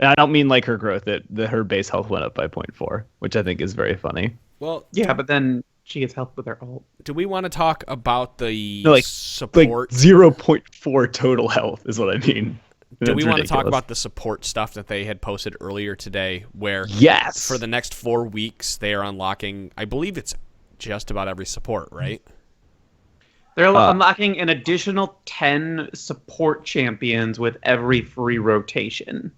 And I don't mean like her growth; her base health went up by 0.4, which I think is very funny. Well, yeah, but then she gets help with her ult. Do we want to talk about the Like support? 0.4 total health is what I mean. Do we want to talk about the support stuff that they had posted earlier today? Where yes, for the next 4 weeks they are unlocking. I believe it's just about every support, right? They're unlocking an additional 10 support champions with every free rotation.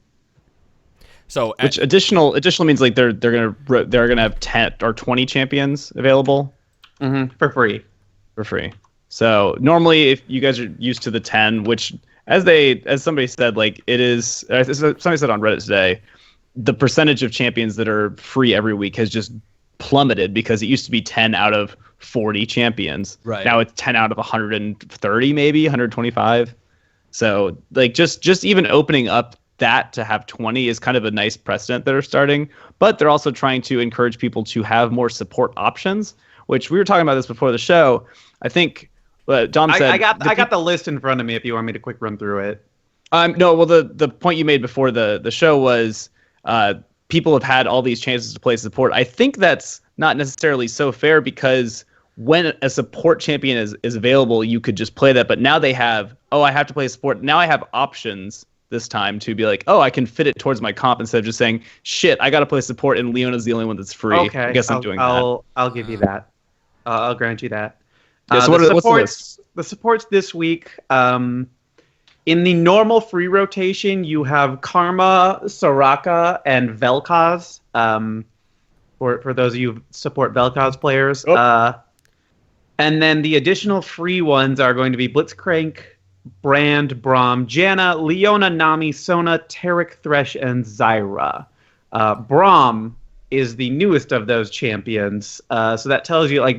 So which additional means like they're gonna have 10 or 20 champions available for free. So normally, if you guys are used to the 10, which as somebody said, like it is, somebody said on Reddit today, the percentage of champions that are free every week has just plummeted because it used to be 10 out of 40 champions. Right. Now it's 10 out of 130, maybe 125. So like just even opening up that to have 20 is kind of a nice precedent that are starting, but they're also trying to encourage people to have more support options, which we were talking about this before the show. I think Dom said I got the list in front of me if you want me to quick run through it. No, well the point you made before the show was people have had all these chances to play support. I think that's not necessarily so fair because when a support champion is available, you could just play that, but now they have, I have to play support. Now I have options this time to be like, I can fit it towards my comp instead of just saying, shit, I got to play support and Leona's the only one that's free. Okay, I guess I'm doing that. I'll give you that. I'll grant you that. Yeah, so what's the list? The supports this week, in the normal free rotation, you have Karma, Soraka, and Vel'Koz. For those of you who support Vel'Koz players. And then the additional free ones are going to be Blitzcrank, Brand, Braum, Janna, Leona, Nami, Sona, Taric, Thresh, and Zyra. Braum is the newest of those champions, so that tells you like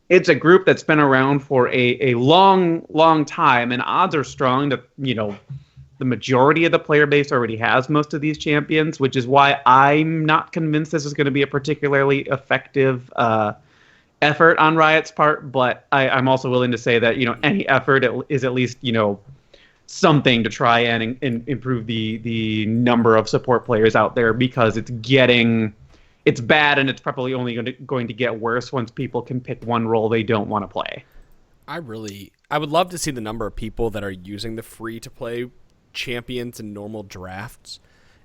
it's a group that's been around for a long time, and odds are strong that the majority of the player base already has most of these champions, which is why I'm not convinced this is going to be a particularly effective effort on Riot's part, but I'm also willing to say that any effort is at least something to try and improve the number of support players out there, because it's bad and it's probably only going to get worse once people can pick one role they don't want to play. I would love to see the number of people that are using the free to play champions in normal drafts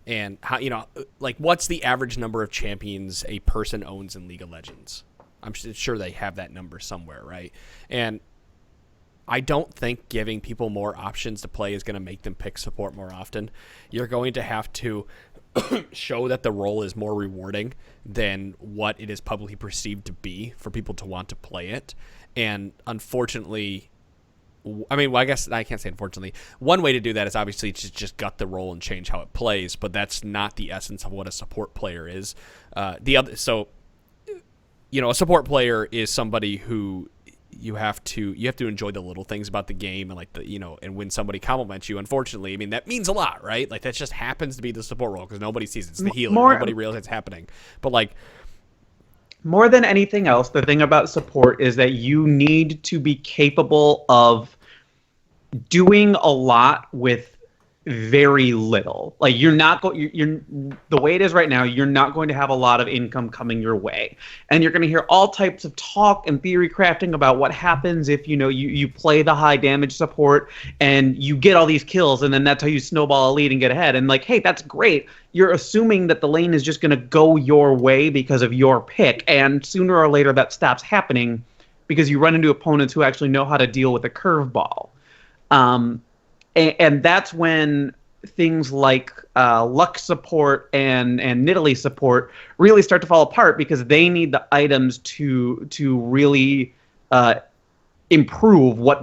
And how, like, what's the average number of champions a person owns in League of Legends? I'm sure they have that number somewhere, right? And I don't think giving people more options to play is going to make them pick support more often. You're going to have to show that the role is more rewarding than what it is publicly perceived to be for people to want to play it. And unfortunately, I guess I can't say unfortunately. One way to do that is obviously to just gut the role and change how it plays, but that's not the essence of what a support player is. A support player is somebody who you have to enjoy the little things about the game, and and when somebody compliments you, unfortunately, I mean, that means a lot, right? Like, that just happens to be the support role because nobody sees it. It's the healer. Nobody realizes it's happening. But more than anything else, the thing about support is that you need to be capable of doing a lot with very little. Like, you're the way it is right now, you're not going to have a lot of income coming your way, and you're going to hear all types of talk and theory crafting about what happens if you play the high damage support and you get all these kills, and then that's how you snowball a lead and get ahead. And hey, that's great. You're assuming that the lane is just going to go your way because of your pick, and sooner or later that stops happening because you run into opponents who actually know how to deal with a curveball. And that's when things like luck support and Nidalee support really start to fall apart, because they need the items to really improve what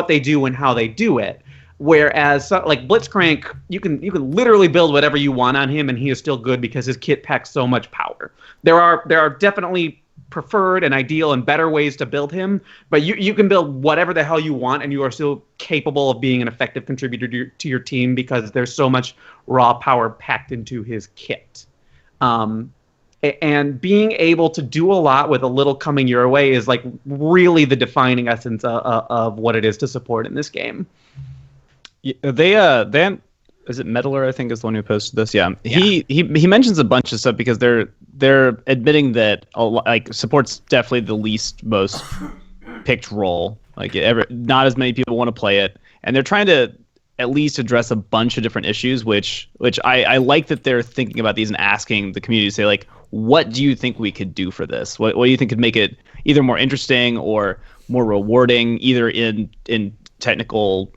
they do and how they do it. Whereas Blitzcrank, you can literally build whatever you want on him and he is still good because his kit packs so much power. There are definitely preferred and ideal and better ways to build him, but you can build whatever the hell you want and you are still capable of being an effective contributor to your team because there's so much raw power packed into his kit. And being able to do a lot with a little coming your way is really the defining essence of what it is to support in this game. They is it Meddler, I think, is the one who posted this? Yeah. He mentions a bunch of stuff because they're admitting that support's definitely the least most picked role. Not as many people want to play it, and they're trying to at least address a bunch of different issues, which I like that they're thinking about these and asking the community to say, what do you think we could do for this? What do you think could make it either more interesting or more rewarding, either in technical,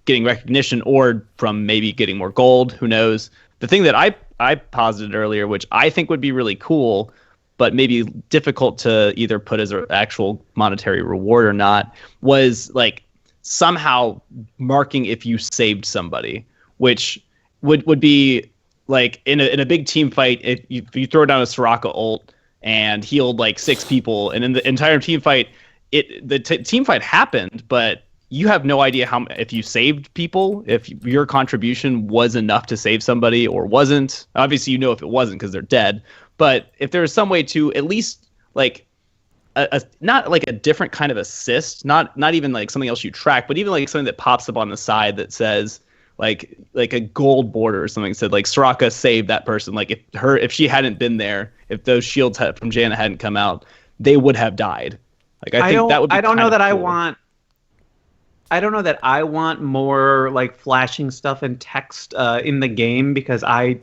getting recognition, or from maybe getting more gold? Who knows? The thing that I posited earlier, which I think would be really cool, but maybe difficult to either put as an actual monetary reward or not, was somehow marking if you saved somebody, which would be in a big team fight, if you throw down a Soraka ult and healed 6 people, and in the entire team fight, the team fight happened, but you have no idea if you saved people, if your contribution was enough to save somebody or wasn't. Obviously, if it wasn't because they're dead. But if there was some way to at least not a different kind of assist, not even something else you track, but even something that pops up on the side that says like a gold border or something, said Soraka saved that person. If she hadn't been there, if those shields from Janna hadn't come out, they would have died. I think that would be I don't know that cool. I don't know that I want more flashing stuff and text in the game, because I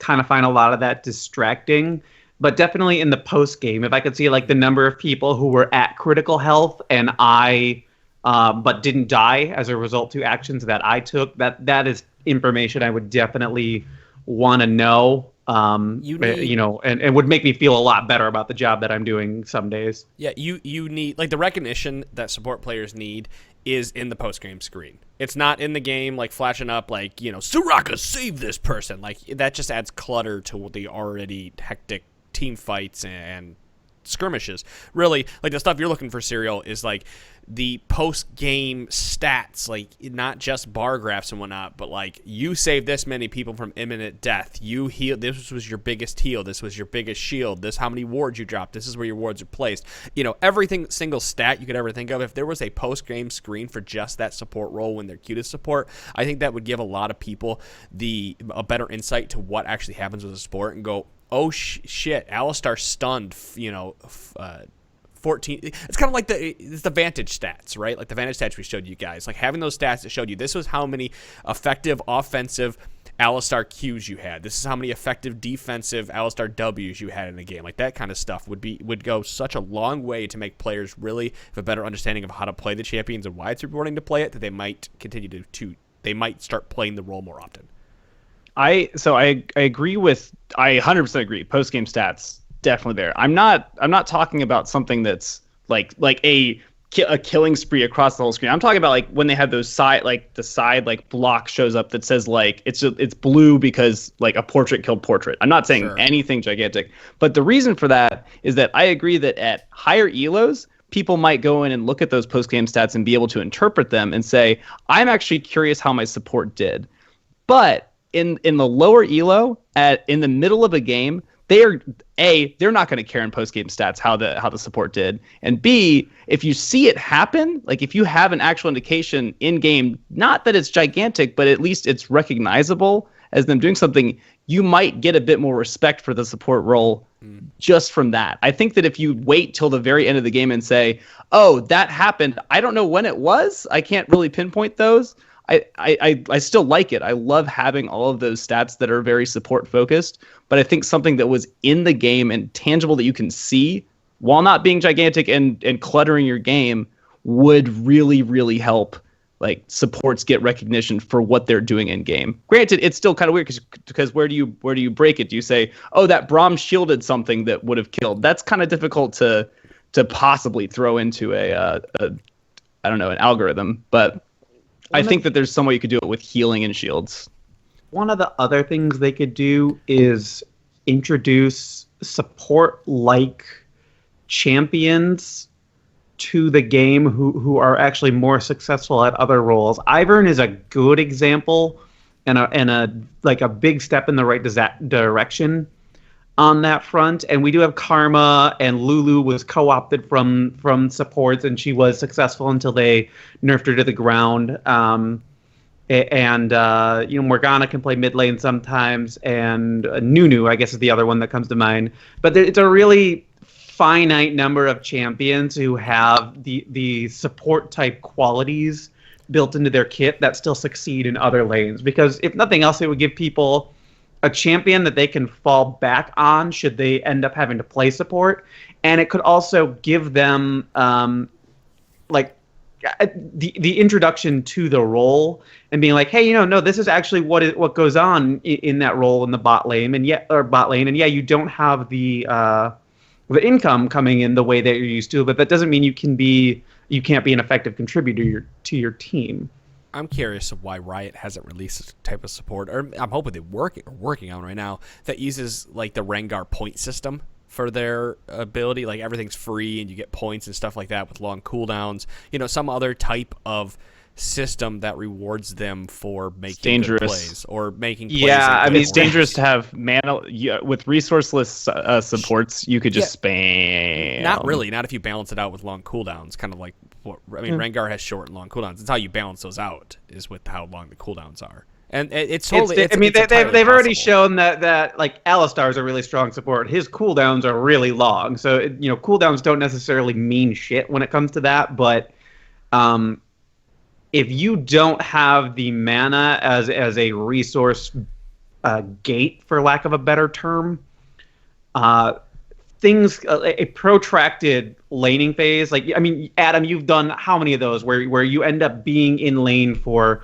kind of find a lot of that distracting. But definitely in the post game, if I could see the number of people who were at critical health and but didn't die as a result to actions that I took, that is information I would definitely want to know. And would make me feel a lot better about the job that I'm doing some days. Yeah, you need the recognition that support players need is in the post-game screen. It's not in the game flashing up Soraka save this person. That just adds clutter to the already hectic team fights and skirmishes. Really, the stuff you're looking for, Serial, is the post-game stats, not just bar graphs and whatnot, but you saved this many people from imminent death. You healed. This was your biggest heal. This was your biggest shield. This how many wards you dropped. This is where your wards are placed. Everything, single stat you could ever think of. If there was a post-game screen for just that support role when they're cutest support, I think that would give a lot of people a better insight to what actually happens with the support and go, oh shit, Alistar stunned. 14. It's kind of it's the Vantage stats, right? The Vantage stats we showed you guys. Having those stats that showed you this was how many effective offensive Alistar Qs you had. This is how many effective defensive Alistar Ws you had in a game. Like that kind of stuff would go such a long way to make players really have a better understanding of how to play the champions and why it's rewarding to play it, that they might continue to they might start playing the role more often. I agree with, I 100% agree. Post game stats definitely there. I'm not talking about something that's like a killing spree across the whole screen. I'm talking about like when they have those side, like the side like block shows up that says like it's blue because like a portrait killed portrait. I'm not saying anything gigantic, but the reason for that is that I agree that at higher elos, people might go in and look at those post game stats and be able to interpret them and say, I'm actually curious how my support did. But in the lower elo, in the middle of a game, they're not going to care in post-game stats how the support did, and B, if you see it happen, like if you have an actual indication in game, not that it's gigantic, but at least it's recognizable as them doing something, you might get a bit more respect for the support role just from that. I think that if you wait till the very end of the game and say, oh, that happened, I don't know when it was, I can't really pinpoint those, I still like it. I love having all of those stats that are very support focused, but I think something that was in the game and tangible that you can see while not being gigantic and cluttering your game would really, really help like supports get recognition for what they're doing in game. Granted, it's still kind of weird because where do you break it? Do you say, oh, that Braum shielded something that would have killed? That's kind of difficult to possibly throw into I don't know, an algorithm, but I think that there's some way you could do it with healing and shields. One of the other things they could do is introduce support-like champions to the game who are actually more successful at other roles. Ivern is a good example and a big step in the right direction on that front. And we do have Karma, and Lulu was co-opted from supports, and she was successful until they nerfed her to the ground. Morgana can play mid lane sometimes, and Nunu, I guess, is the other one that comes to mind. But it's a really finite number of champions who have the support type qualities built into their kit that still succeed in other lanes. Because if nothing else, it would give people a champion that they can fall back on should they end up having to play support, and it could also give them the introduction to the role and being like, hey, no, this is actually what goes on in that role in the bot lane, and you don't have the income coming in the way that you're used to, but that doesn't mean you can't be an effective contributor to your team. I'm curious of why Riot hasn't released this type of support, or I'm hoping they're working on right now, that uses like the Rengar point system for their ability. Like everything's free and you get points and stuff like that with long cooldowns. Some other type of system that rewards them for making good plays or making plays. Yeah, I mean, it's dangerous to have mana with resourceless supports. You could just spam. Not really. Not if you balance it out with long cooldowns. Kind of like Rengar has short and long cooldowns. It's how you balance those out is with how long the cooldowns are. And it's totally. They've already shown that like Alistar is a really strong support. His cooldowns are really long, so cooldowns don't necessarily mean shit when it comes to that. But if you don't have the mana as a resource gate, for lack of a better term, a protracted laning phase. Adam, you've done how many of those where you end up being in lane for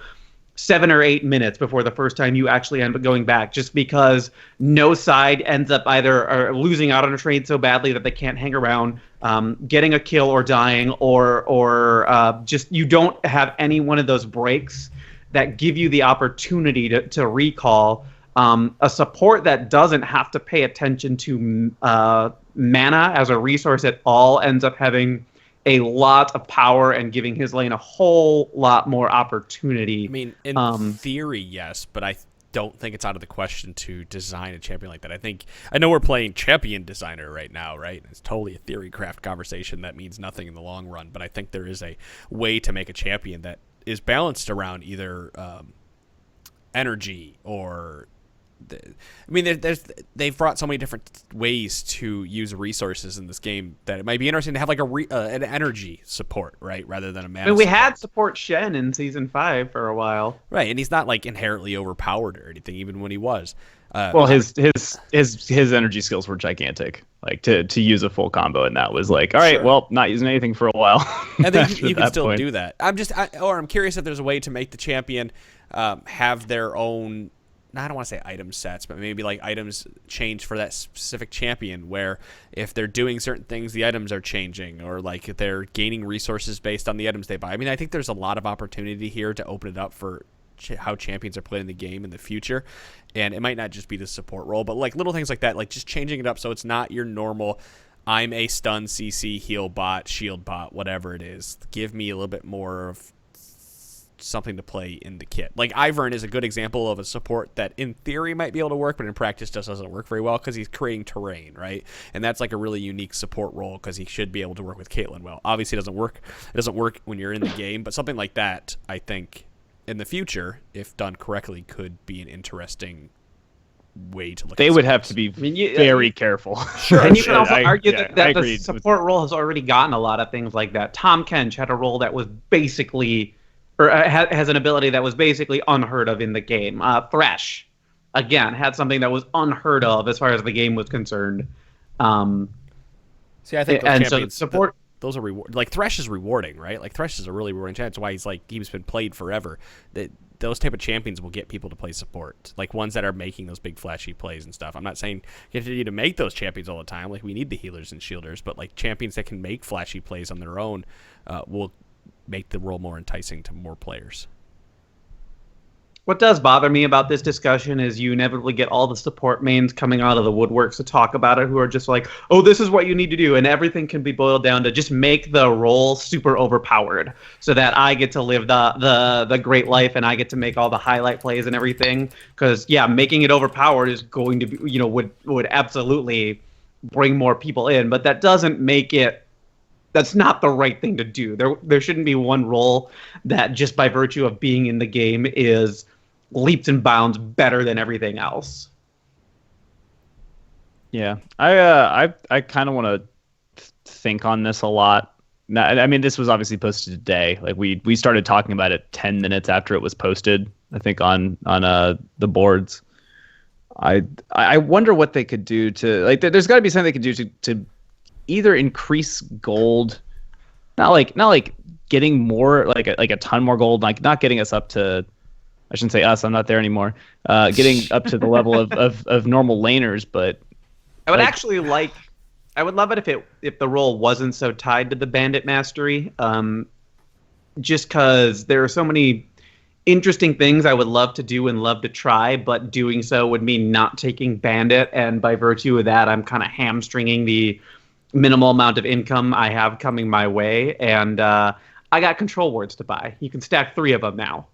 7 or 8 minutes before the first time you actually end up going back, just because no side ends up either losing out on a trade so badly that they can't hang around, getting a kill or dying, or just you don't have any one of those breaks that give you the opportunity to recall. A support that doesn't have to pay attention to mana as a resource at all ends up having a lot of power and giving his lane a whole lot more opportunity. I mean, in theory, yes, but I don't think it's out of the question to design a champion like that. I know we're playing champion designer right now, right? It's totally a theory craft conversation that means nothing in the long run, but I think there is a way to make a champion that is balanced around either energy or I mean, they've brought so many different ways to use resources in this game that it might be interesting to have like an energy support, right, rather than a mana. I mean, we had support Shen in season 5 for a while, right? And he's not like inherently overpowered or anything, even when he was. Well, his energy skills were gigantic. Like to use a full combo, and that was like, all right, well, not using anything for a while. And then you can still do that. I'm curious if there's a way to make the champion have their own. I don't want to say item sets, but maybe like items change for that specific champion, where if they're doing certain things, the items are changing, or like they're gaining resources based on the items they buy. I mean, I think there's a lot of opportunity here to open it up for how champions are played in the game in the future, and it might not just be the support role, but like little things like that, like just changing it up so it's not your normal I'm a stun CC heal bot, shield bot, whatever it is. Give me a little bit more of something to play in the kit. Like Ivern is a good example of a support that in theory might be able to work, but in practice just doesn't work very well because he's creating terrain, right? And that's like a really unique support role because he should be able to work with Caitlyn well. Obviously it doesn't work when you're in the game, but something like that, I think in the future, if done correctly, could be an interesting way to look they at would have to be very careful. Sure. And you can also argue that the support role has already gotten a lot of things like that. Tom Kench had a role that was basically, or has an ability that was basically unheard of in the game. Thresh, again, had something that was unheard of as far as the game was concerned. See, I think those champions, support. Those are like Thresh is rewarding, right? Like Thresh is a really rewarding champion. That's why he's been played forever. Those type of champions will get people to play support, like ones that are making those big flashy plays and stuff. I'm not saying continue to make those champions all the time. Like we need the healers and shielders, but like champions that can make flashy plays on their own will make the role more enticing to more players. What does bother me about this discussion is you inevitably get all the support mains coming out of the woodworks to talk about it who are just like, oh, this is what you need to do. And everything can be boiled down to just make the role super overpowered so that I get to live the great life and I get to make all the highlight plays and everything. Because, yeah, making it overpowered is going to be, would absolutely bring more people in. But that doesn't make it. That's not the right thing to do. There shouldn't be one role that just by virtue of being in the game is leaps and bounds better than everything else. Yeah, I kind of want to think on this a lot. Now, I mean, this was obviously posted today. Like we started talking about it 10 minutes after it was posted. I think on the boards. I wonder what they could do to like. There's got to be something they could do to either increase gold, not like getting more like a ton more gold, like not getting us up to. I shouldn't say us. I'm not there anymore. Getting up to the level of normal laners, but I would actually like. I would love it if the role wasn't so tied to the bandit mastery. Just because there are so many interesting things I would love to do and love to try, but doing so would mean not taking bandit, and by virtue of that, I'm kind of hamstringing the minimal amount of income I have coming my way. And I got control wards to buy. You can stack 3 of them now.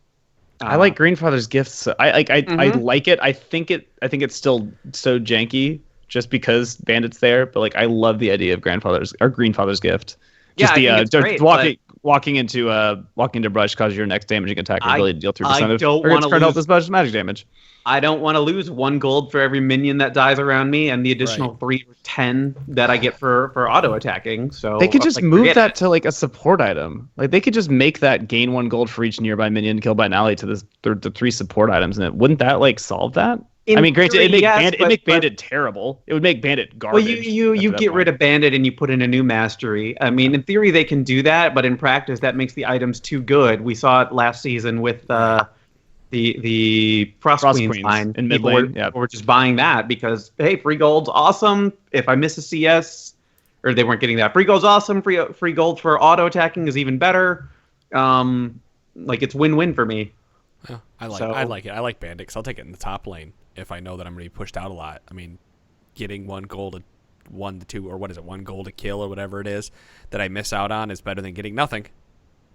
I like Greenfather's gifts. I like it. I think it's still so janky just because Bandit's there, but like I love the idea of Greenfather's gift. Just walking into brush causes your next damaging attack ability to deal 3% of health as much magic damage. I don't want to lose 1 gold for every minion that dies around me, and the additional 3 or 10 that I get for auto attacking. So they could just move that to like a support item. Like they could just make that gain 1 gold for each nearby minion killed by an ally to the 3 support items, and wouldn't that like solve that? I mean, granted, it'd make Bandit terrible. It would make Bandit garbage. Well, you get rid of Bandit and you put in a new mastery. I mean, in theory they can do that, but in practice that makes the items too good. We saw it last season with the Frost Queens line in mid lane. We're just buying that because hey, free gold's awesome. If I miss a CS, or they weren't getting that, free gold's awesome. Free gold for auto attacking is even better. Like it's win-win for me. Yeah, I like it. I like Bandit because I'll take it in the top lane if I know that I'm going to be pushed out a lot. I mean, getting 1 gold, 1 to 2, or what is it, 1 gold a kill or whatever it is that I miss out on is better than getting nothing.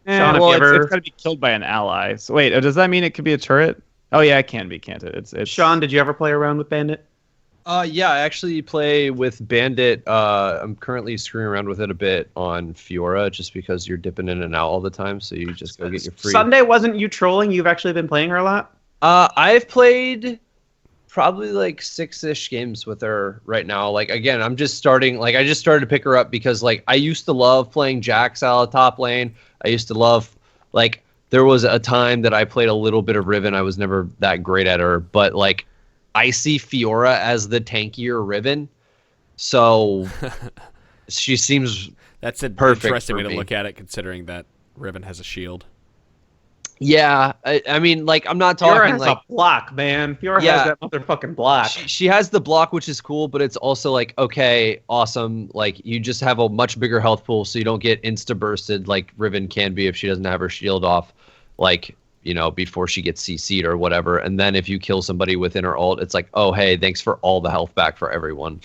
Sean, it's got to be killed by an ally. So wait, does that mean it could be a turret? Oh yeah, it can be, can't it? It's Sean, did you ever play around with Bandit? Yeah, I actually play with Bandit. I'm currently screwing around with it a bit on Fiora just because you're dipping in and out all the time, so you just go get your free. Sunday wasn't you trolling? You've actually been playing her a lot? I've played Probably like 6-ish games with her right now. Like, again, I'm just starting. Like, I just started to pick her up because, like, I used to love playing Jax out of top lane. I used to love, like, there was a time that I played a little bit of Riven. I was never that great at her, but, like, I see Fiora as the tankier Riven. So she seems That's an perfect interesting for way to me. look at it, considering that Riven has a shield. Yeah, I mean, like, I'm not Fiora talking has like a block, man. Fiora Yeah. has that motherfucking block. she has the block, which is cool, but it's also like, okay, awesome. Like, you just have a much bigger health pool, so you don't get insta bursted like Riven can be if she doesn't have her shield off, like, you know, before she gets CC'd or whatever. And then if you kill somebody within her ult, it's like, oh, hey, thanks for all the health back for everyone.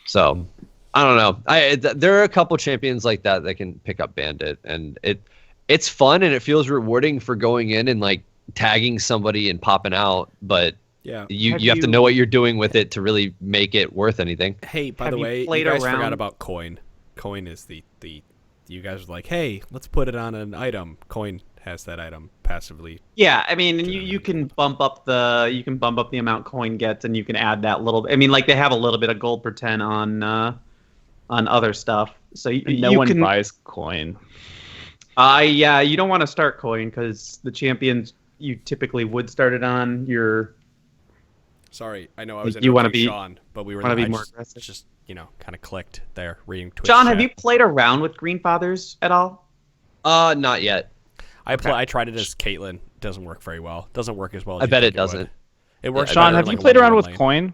So, I don't know. There are a couple champions like that can pick up Bandit, and it's fun and it feels rewarding for going in and like tagging somebody and popping out, but Yeah. you have to know what you're doing with it to really make it worth anything. Hey, by Have the you way, you played guys around- forgot about Coin. Coin is the you guys are like, hey, let's put it on an item. Coin has that item passively. Yeah, I mean, and you can bump up the amount coin gets, and you can add that little. I mean, like they have a little bit of gold per 10 on other stuff. So No one buys coin. Yeah, you don't want to start coin because the champions you typically would start it on. Sorry, I know I was You wanna interrupting be- Sean, but we were wanna be I more just, aggressive? just kind of clicked there reading Twitch. John, chat. have you played around with Greenfathers at all? Not yet. I tried it as Caitlyn. Doesn't work very well. Doesn't work as well. As I you bet think it doesn't. would. It works. Sean, better have in, you like, played a around one with lane. coin?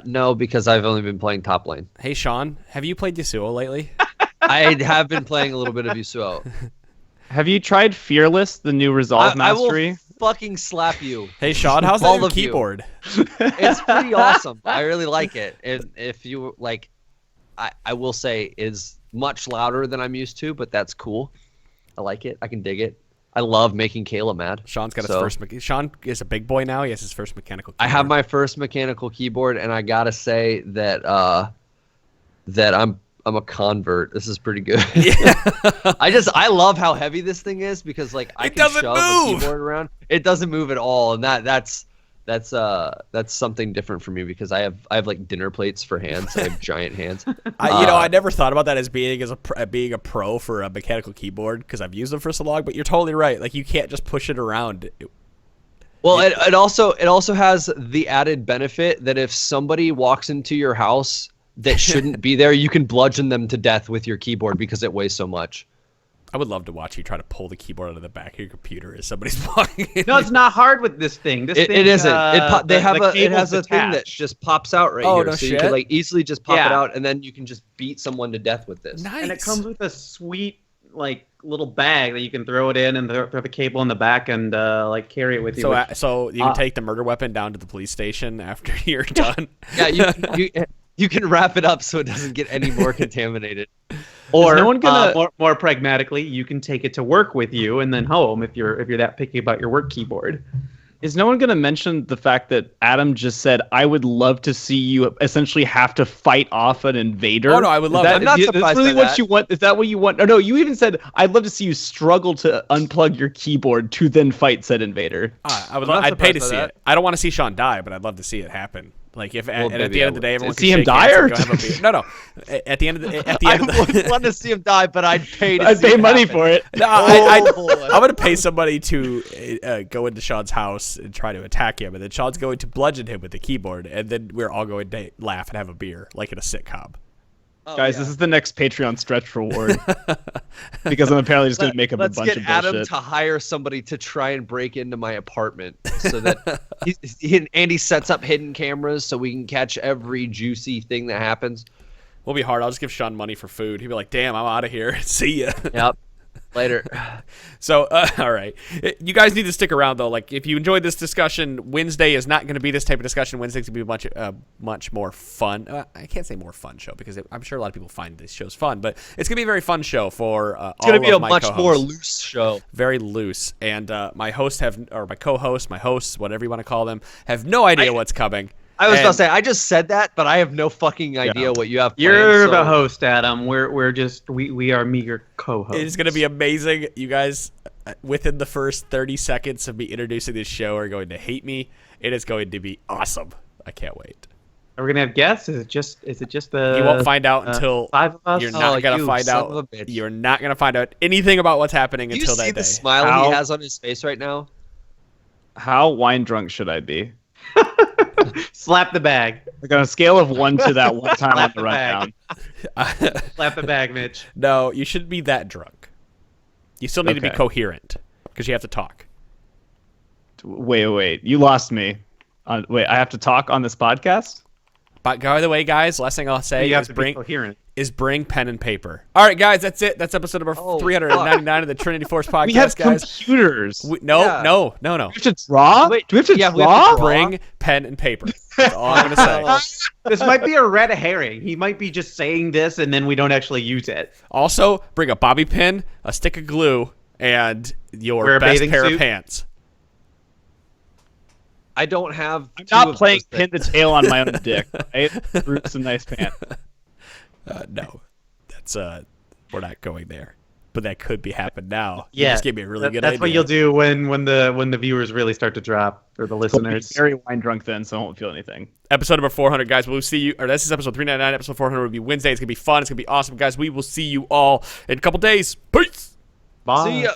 No, because I've only been playing top lane. Hey, Sean, have you played Yasuo lately? I have been playing a little bit of Yasuo. Have you tried Fearless, the new Resolve I will mastery? fucking slap you. Hey, Sean, how's that All new of you. keyboard? It's pretty awesome. I really like it. And if you like, I will say is much louder than I'm used to, but that's cool. I like it. I can dig it. I love making Kayla mad. Sean's got his So, first. Sean is a big boy now. He has his first mechanical keyboard. I have my first mechanical keyboard, and I gotta say that that I'm a convert. This is pretty good. I love how heavy this thing is because like I It can doesn't shove move! a keyboard around. It doesn't move at all, and that's something different for me because I have like dinner plates for hands. I have giant hands. I never thought about that as being being a pro for a mechanical keyboard because I've used them for so long. But you're totally right. Like you can't just push it around. Well, it also has the added benefit that if somebody walks into your house that shouldn't be there, you can bludgeon them to death with your keyboard because it weighs so much. I would love to watch you try to pull the keyboard out of the back of your computer as somebody's walking in. No, it's not hard with this thing. This It thing, isn't. the It has cable's a thing that detached. just pops out right Oh, here, no so you shit. can like easily just pop it Yeah. out, and then you can just beat someone to death with this. Nice. And it comes with a sweet like little bag that you can throw it in and throw the cable in the back and like carry it with you. which- So you can take the murder weapon down to the police station after you're done. Yeah, you can wrap it up so it doesn't get any more contaminated. or no one gonna- more pragmatically, you can take it to work with you and then home if you're that picky about your work keyboard. Is no one going to mention the fact that Adam just said, I would love to see you essentially have to fight off an invader? Oh, no, I would love Is that. I'm not That's surprised really by what that. you want? Is that what you want? No, you even said, I'd love to see you struggle to unplug your keyboard to then fight said invader. I'd pay to surprised by see that. it. I don't want to see Sean die, but I'd love to see it happen. Like if at the maybe end I of the day, everyone See can him shake hands die, and or go have a beer. No. At the end of the I end of would the, want to see him die, but I'd pay to I'd see pay it money happen. for it. No, Oh. I'm going to pay somebody to go into Sean's house and try to attack him, and then Sean's going to bludgeon him with the keyboard, and then we're all going to laugh and have a beer, like in a sitcom. Oh, Guys, yeah. this is the next Patreon stretch reward. Because I'm apparently just going to make up a Let's bunch get of Adam bullshit. to hire somebody to try and break into my apartment so that Andy sets up hidden cameras so we can catch every juicy thing that happens. Will be hard. I'll just give Sean money for food. He'll be like, "Damn, I'm out of here. See ya." Yep. Later. So, all right. You guys need to stick around, though. Like, if you enjoyed this discussion, Wednesday is not going to be this type of discussion. Wednesday's going to be much more fun. I can't say more fun show because I'm sure a lot of people find these shows fun, but it's going to be a very fun show for It's going to be a my much co-hosts. more loose show. Very loose. And my co-hosts, my hosts, whatever you want to call them, have no idea what's coming. I was about And- to say, I just said that, but I have no fucking idea what you have planned. You're so- the host, Adam. We're just we are meager co-hosts. It is going to be amazing. You guys, within the first 30 seconds of me introducing this show, are going to hate me. It is going to be awesome. I can't wait. Are we gonna have guests? Is it just the? You won't find out until 5 of us. you're not going to you find son out. of a bitch. You're not going to find out anything about what's happening Do you until see that the day. smile How- he has on his face right now? How wine drunk should I be? Slap the bag. Like on a scale of 1 to that one time on Slap the the bag. rundown. Slap the bag, Mitch. No, you shouldn't be that drunk. You still need to be Okay. coherent because you have to talk. Wait. You lost me. Wait, I have to talk on this podcast? But by the way, guys, last thing I'll say You have is to be bring coherent. bring pen and paper. All right, guys, that's it. That's episode number Oh, 399 of the Trinity Force podcast, We have guys. computers. No. Yeah. No. Do we have to draw? Wait, Do we have to yeah, draw? we have to draw. Bring pen and paper. That's all I'm gonna say. This might be a red herring. He might be just saying this and then we don't actually use it. Also, bring a bobby pin, a stick of glue, and your Wear a best bathing pair suit? of pants. I don't have. I'm two not of playing those pin the things. tail on my own dick. Right? Through some nice pants. No, that's we're not going there. But that could be happening now. You Yeah, just gave me a really good That's idea. what you'll do when the viewers really start to drop, or the I'll be listeners. very wine drunk then, so I won't feel anything. Episode number 400, guys. We'll see you. Or this is episode 399. Episode 400 will be Wednesday. It's gonna be fun. It's gonna be awesome, guys. We will see you all in a couple days. Peace. Bye. See ya.